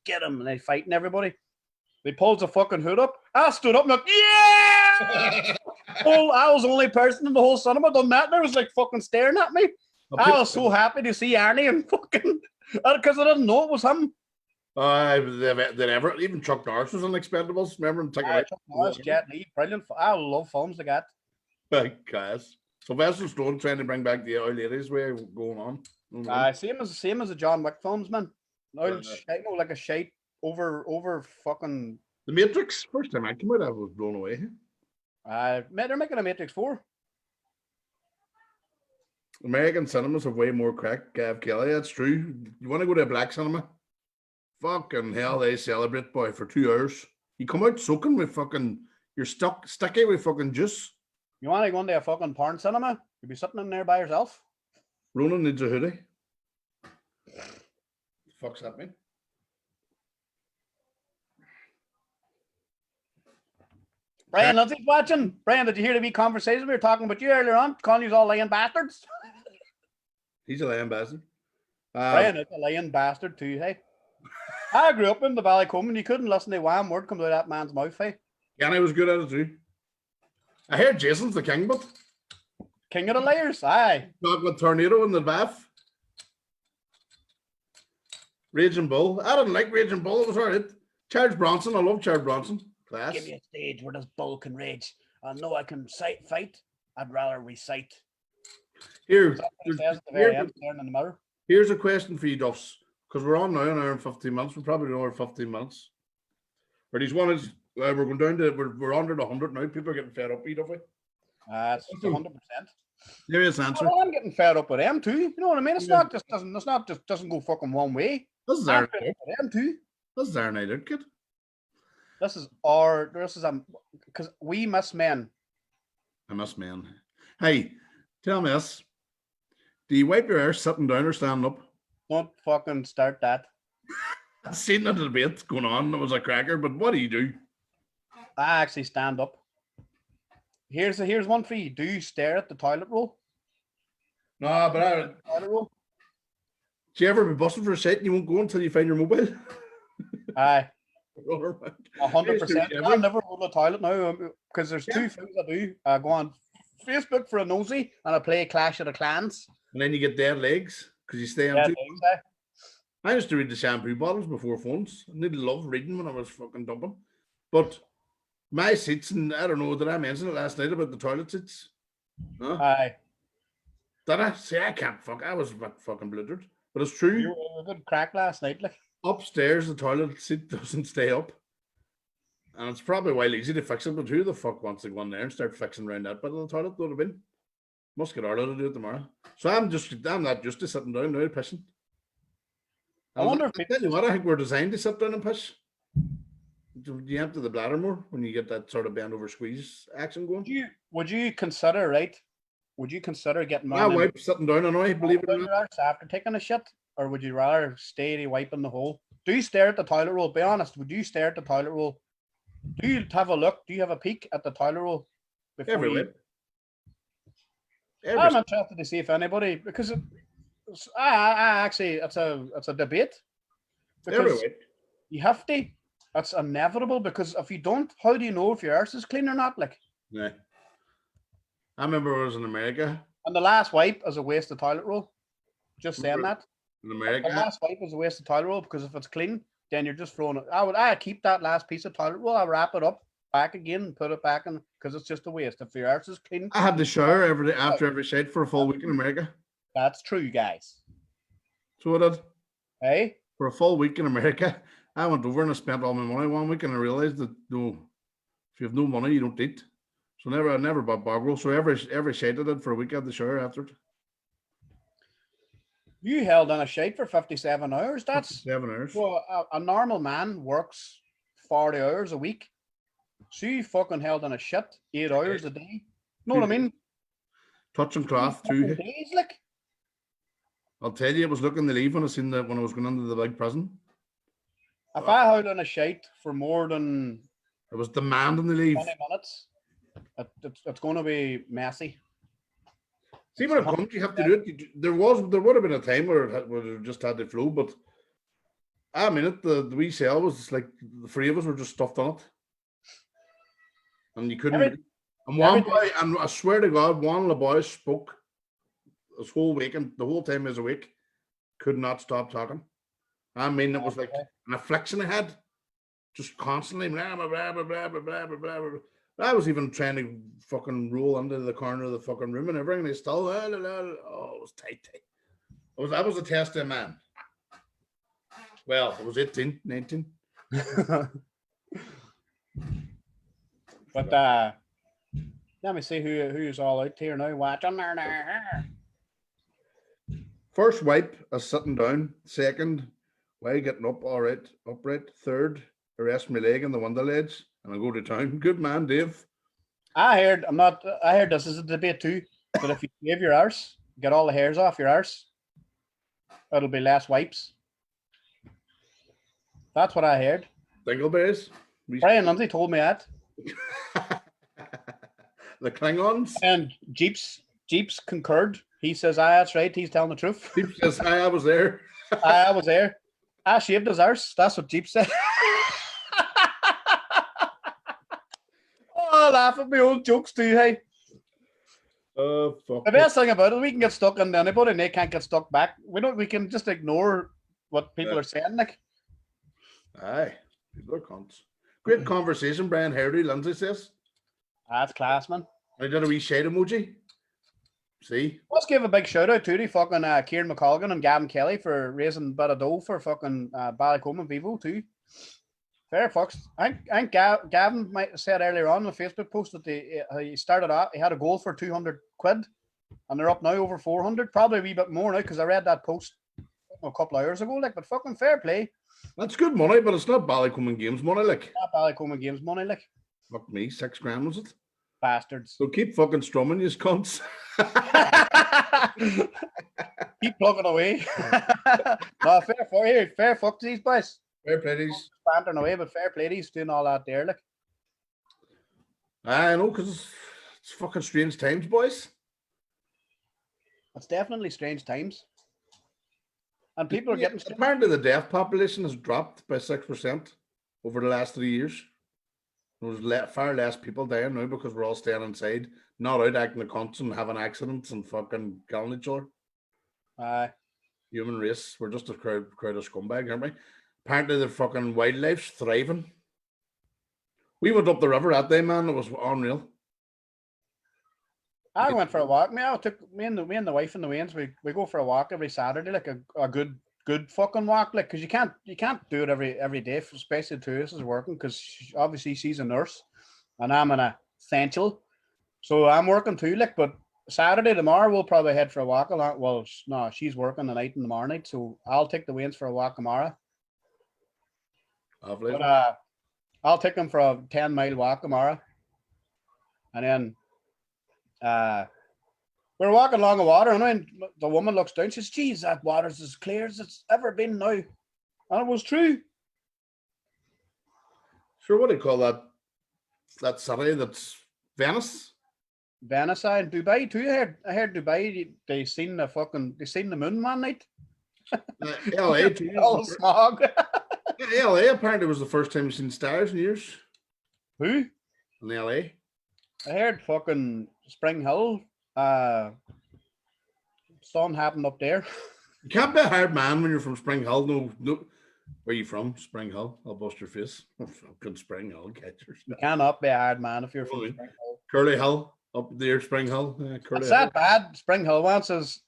and they fighting everybody. They pulls the fucking hood up. I stood up and like, yeah! I was the only person in the whole cinema done that, and they was like fucking staring at me. I was so happy to see Arnie and fucking, because I didn't know it was him. They never, even Chuck Norris was in Expendables. Remember him taking Chuck Norris, Jet Li, brilliant. I love films like that. Big class. Sylvester Stallone trying to bring back the old ladies way going on. Same as the John Wick films, man. Like a shite over fucking. The Matrix, first time I came out, I was blown away. They're making a Matrix 4. American cinemas have way more crack, Gav Kelly. That's true. You want to go to a black cinema? Fucking hell, they celebrate, boy, for 2 hours. You come out soaking with fucking, you're sticky with fucking juice. You want to go into a fucking porn cinema? You'll be sitting in there by yourself. Ronan needs a hoodie. The fuck's that mean? Brian, that's it watching. Brian, did you hear the wee conversation we were talking about you earlier on? Calling you all lying bastards. He's a lying bastard. Brian is a lying bastard too, hey? I grew up in the Ballycombe and you couldn't listen to one word come out of that man's mouth, hey? Kenny was good at it too. I heard Jason's the king, but king of the layers, aye. Chocolate tornado in the bath. Raging Bull. I didn't like Raging Bull, it was alright. Charles Bronson, I love Charles Bronson. Class. Give me a stage where this bull can rage. I know I can fight. I'd rather recite. Here's a question for you, Duffs, because we're on now an hour and 15 minutes. We're probably another 15 minutes. But these one is we're going down to we're under the 100 now. People are getting fed up, Duffy. It's 100%. There is answer. Well, I'm getting fed up with them too. You know what I mean? It's not just doesn't go fucking one way. This is our night. Them too. This is our night out, kid. This is because we miss men. I miss men. Hey, tell me this. Do you wipe your arse sitting down or standing up? Don't fucking start that. I've seen the debate going on. It was a cracker, but what do? I actually stand up. Here's one for you. Do you stare at the toilet roll? No, but toilet roll. Do you ever be busting for a shit and you won't go until you find your mobile? Aye. 100%. I never go to the toilet now because there's two things I do. I go on Facebook for a nosy and I play Clash of the Clans. And then you get dead legs because you stay on. I used to read the shampoo bottles before phones. I did love reading when I was fucking dumping. But my seats, and I don't know, did I mention it last night about the toilet seats? Huh? Aye. Did I? See, I can't fuck. I was fucking blittered. But it's true. You were a good crack last night, like. Upstairs, the toilet seat doesn't stay up. And it's probably well easy to fix it, but who the fuck wants to go in there and start fixing around that bit of the toilet? Would have been. Must get Arlo to do it tomorrow. So I'm not just to sitting down now pissing. I wonder if tell you what, I think we're designed to sit down and piss. You empty the bladder more when you get that sort of bend over squeeze action going. Would you consider getting my wife sitting down and I believe it or not after taking a shit? Or would you rather stay wiping the hole? Do you stare at the toilet roll? Be honest. Would you stare at the toilet roll? Do you have a look? Do you have a peek at the toilet roll? I'm interested to see if anybody, because I actually it's a debate. Because you have to. That's inevitable because if you don't, how do you know if your arse is clean or not? Like, yeah. I remember I was in America. And the last wipe is a waste of toilet roll. Just saying that. In America, the last wipe is a waste of toilet roll because if it's clean, then you're just throwing it. I keep that last piece of toilet roll. I wrap it up back again and put it back in because it's just a waste. If your arse is clean, I had to shower every day after every shite for a full week in America. That's true, guys. So I did. Hey, for a full week in America, I went over and I spent all my money one week, and I realized that no, If you have no money, you don't eat. So I never bought bog roll. So every shite I did for a week, I had the shower after it. You held on a shite for 57 hours. That's 7 hours. well, a normal man works 40 hours a week. So you fucking held on a shit 8 hours a day. Know what I mean? Touching cloth too. Days, like. I'll tell you, I was looking to leave when when I was going into the big prison. If I held on a shite for more than I was demanding to leave. 20 minutes, it's going to be messy. See, when it comes, you have to do it. There would have been a time where it just had the flow, but I mean, the wee cell was just like the three of us were just stuffed on it, and you couldn't. And one boy, and I swear to God, one of the boys spoke this whole weekend, the whole time he was awake, could not stop talking. I mean, it was like an affliction I had, just constantly. Blah, blah, blah, blah, blah, blah, blah, blah, blah. I was even trying to fucking roll into the corner of the fucking room and everything. They still, oh, it was tight. I was a testing man. Well, I was 18, 19. But let me see who's all out here now watching. First wipe is sitting down. Second, while getting up, all right, upright. Third, I rest my leg on the window ledge and I go to town. Good man, Dave. I heard this is a debate too, but if you shave your arse, get all the hairs off your arse, it'll be less wipes. That's what I heard. Dingleberries. Brian Lindsay told me that. The Klingons. And Jeeps concurred. He says, that's right. He's telling the truth. Jeep says, hi, I was there. I was there. I shaved his arse. That's what Jeep said. Oh, I laugh at my old jokes too, hey. Fuck. The best thing about it, we can get stuck into anybody and they can't get stuck back. We can just ignore what people are saying, like. Aye. People are cunts. Great conversation, Brian Hardy, Lindsay says. That's class, man. I did a wee shade emoji. See? Let's give a big shout out to fucking Kieran McColgan and Gavin Kelly for raising a bit of dough for fucking Ballycombe and Vivo too. Fair fucks. I think Gavin might have said earlier on the Facebook post that he started out, he had a goal for 200 quid and they're up now over 400, probably a wee bit more now because I read that post a couple of hours ago, like, but fucking fair play. That's good money, but it's not Ballycombe Games money, like. Not Ballycombe Games money, like. Fuck me, $6,000 was it? Bastards. So keep fucking strumming, you cunts. Keep plugging away. No, fair fuck to these boys. Fair play these. Bantering away, but fair play these doing all that there, like. I know, because it's fucking strange times, boys. It's definitely strange times. And people are getting... Apparently the deaf population has dropped by 6% over the last 3 years. There's far less people dying now because we're all staying inside, not out acting the cunts and having accidents and fucking killing each other. Aye. Human race, we're just a crowd of scumbags, aren't we? Apparently the fucking wildlife's thriving. We went up the river that day, man. It was unreal. I went for a walk. I took me and the wife and the Waynes. We go for a walk every Saturday, like a good fucking walk, like, because you can't do it every day, especially the is working, because obviously she's a nurse and I'm an essential, so I'm working too, like. But Saturday tomorrow we'll probably head for a walk along. Well, no, she's working the night and tomorrow night, so I'll take the Waynes for a walk tomorrow. Lovely. But I'll take them for a 10-mile walk tomorrow, and then we're walking along the water, and when the woman looks down, she says, "Geez, that water's as clear as it's ever been now." And it was true. Sure, what do you call that city that's Venice? Venice, in Dubai too. I heard Dubai, they seen the moon one night. LA too. All the smog. LA apparently was the first time you've seen stars in years. Who? In LA. I heard fucking Spring Hill. Something happened up there. You can't be a hard man when you're from Spring Hill. No. Where are you from? Spring Hill. I'll bust your face. Fucking Spring Hill, catchers. You cannot be a hard man if you're from Spring Hill. Curly Hill up there, Spring Hill. It's that bad. Spring Hill one says,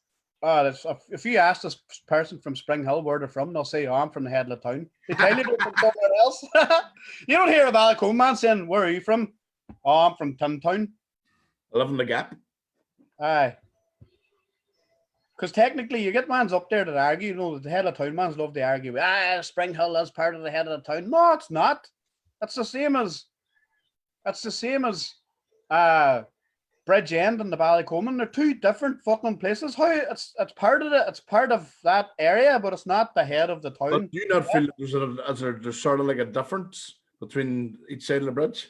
if you ask this person from Spring Hill where they're from, they'll say, "Oh, I'm from the head of the town." They tell you they're from somewhere else. You don't hear a Ballycombe man saying, "Where are you from?" Oh, I'm from Town. I live in the Gap. Aye. Because technically, you get mans up there that argue, you know, the head of town mans love to argue. Spring Hill is part of the head of the town. No, it's not. That's the same as Bridge End and the Ballycoman. They're two different fucking places. How it's part of it's part of that area, but it's not the head of the town. But do you not feel there's sort of like a difference between each side of the bridge?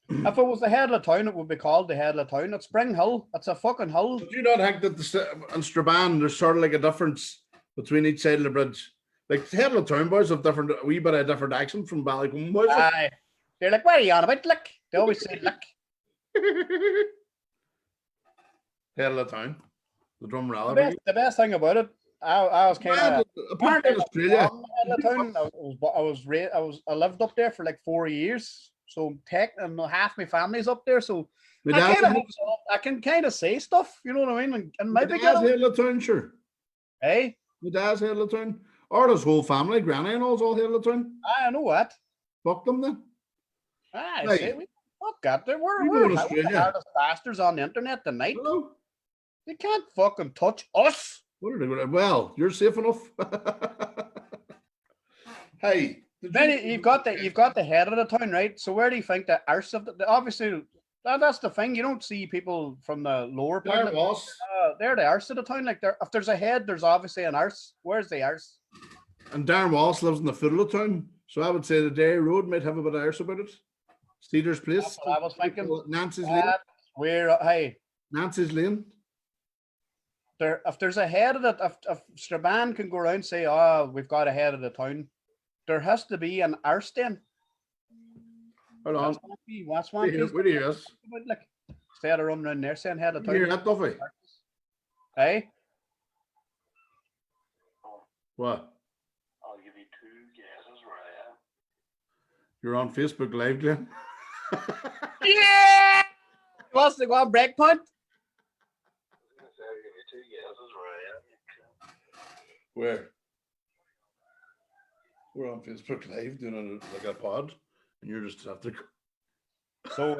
If it was the head of the town, it would be called the head of the town. It's Spring Hill. It's a fucking hill. But do you not think that in Straban there's sort of like a difference between each side of the bridge? Like the head of the town boys have a wee bit of different accent from Ballycoman boys. Aye. They're like, what are you on about? Lick. They always say lick. Head of the town. The drum rally. The best thing about it, I was kind of apart in Australia. I lived up there for like 4 years. So and half my family's up there, so I can kind of say stuff, you know what I mean? And maybe get head of the town, sure. Hey? My dad's head of the town. Or his whole family, granny and all's all head of the town. I know what. Fuck them then. Fuck that. We're the hardest bastards on the internet tonight. Hello? They can't fucking touch us. What are they going? Well, you're safe enough. Hey. Then you've got the head of the town, right? So where do you think the arse of obviously that's the thing. You don't see people from the lower part. They're the arse of the town. Like if there's a head, there's obviously an arse. Where's the arse? And Darren Wallace lives in the foot of the town, so I would say the Dairy Road might have a bit of arse about it. Cedars Place. That's what I was thinking. Nancy's Lane. Nancy's Lane. If there's a head of it, if Straban can go around and say, "Oh, we've got a head of the town," there has to be an arse then. Hold on. What's one? Where do you is? Instead of running around there saying head of the town. You hear that, Duffy? Hey? What? I'll give you 2 guesses where I am. You're on Facebook Live, Glenn. Yeah! What's the one breakpoint? I'll give you 2 guesses Where? where I am. We're on Facebook Live doing like a pod, and you're just after. So,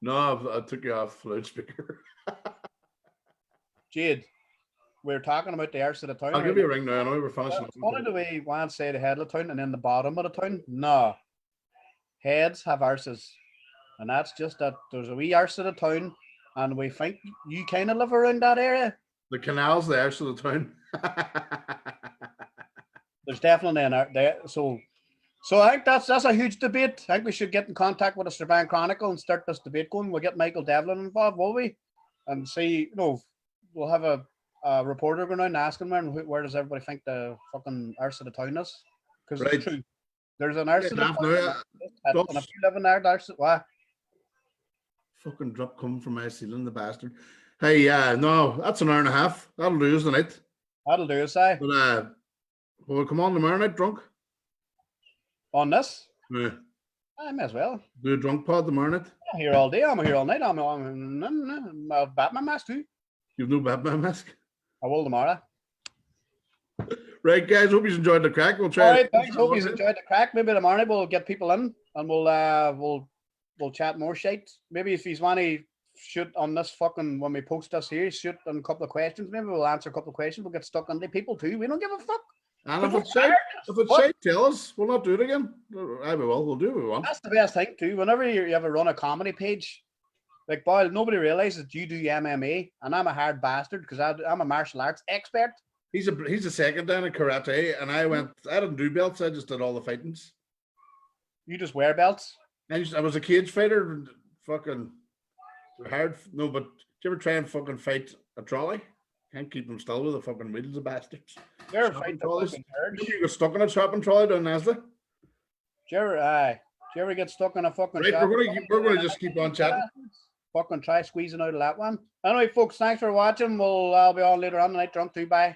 no, I took you off loudspeaker. Jade, we're talking about the arse of the town. I'll give you a ring now. I know we're finishing. Funny the way one say the head of the town and then the bottom of the town. No, heads have arses, and that's just that. There's a wee arse of the town, and we think you kind of live around that area. The canal's the arse of the town. There's definitely an art there. So I think that's a huge debate. I think we should get in contact with the Straban Chronicle and start this debate going. We'll get Michael Devlin involved, will we? And see, we'll have a reporter going out and ask him where does everybody think the fucking arse of the town is? Because it's true. There's an arse of the town. And if you live in there, arse, what? Fucking drop coming from my ceiling, the bastard. Hey, no, that's an hour and a half. That'll do us tonight. That'll do us, aye. But will we come on tomorrow night drunk? On this? Yeah. I may as well. Do a drunk pod tomorrow night? I'm here all day. I'm here all night. I'm a Batman mask too. You've no Batman mask? I will tomorrow. Right, guys. Hope you enjoyed the crack. We'll try. All right, thanks. Hope you enjoyed the crack. Maybe tomorrow night we'll get people in and we'll chat more shite. Maybe if he's want to shoot on this fucking when we post this here, shoot on a couple of questions. Maybe we'll answer a couple of questions. We'll get stuck on the people too. We don't give a fuck. And if it's shite, tell us. We'll not do it again. I will. We'll do what we want. That's the best thing too. Whenever you ever run a comedy page, like boy, nobody realizes you do MMA, and I'm a hard bastard because I'm a martial arts expert. He's a second down in karate, and I didn't do belts. I just did all the fightings. You just wear belts. I was a cage fighter. Fucking hard. No, but did you ever try and fucking fight a trolley? Can't keep them still with the fucking wheels, the bastards. They're fighting the fucking nerds. You got stuck in a shopping trolley down Nasda? Did you ever get stuck in a fucking right, we're gonna just keep on chatting. Fucking try squeezing out of that one. Anyway, folks, thanks for watching. I'll be on later on tonight drunk too. Bye.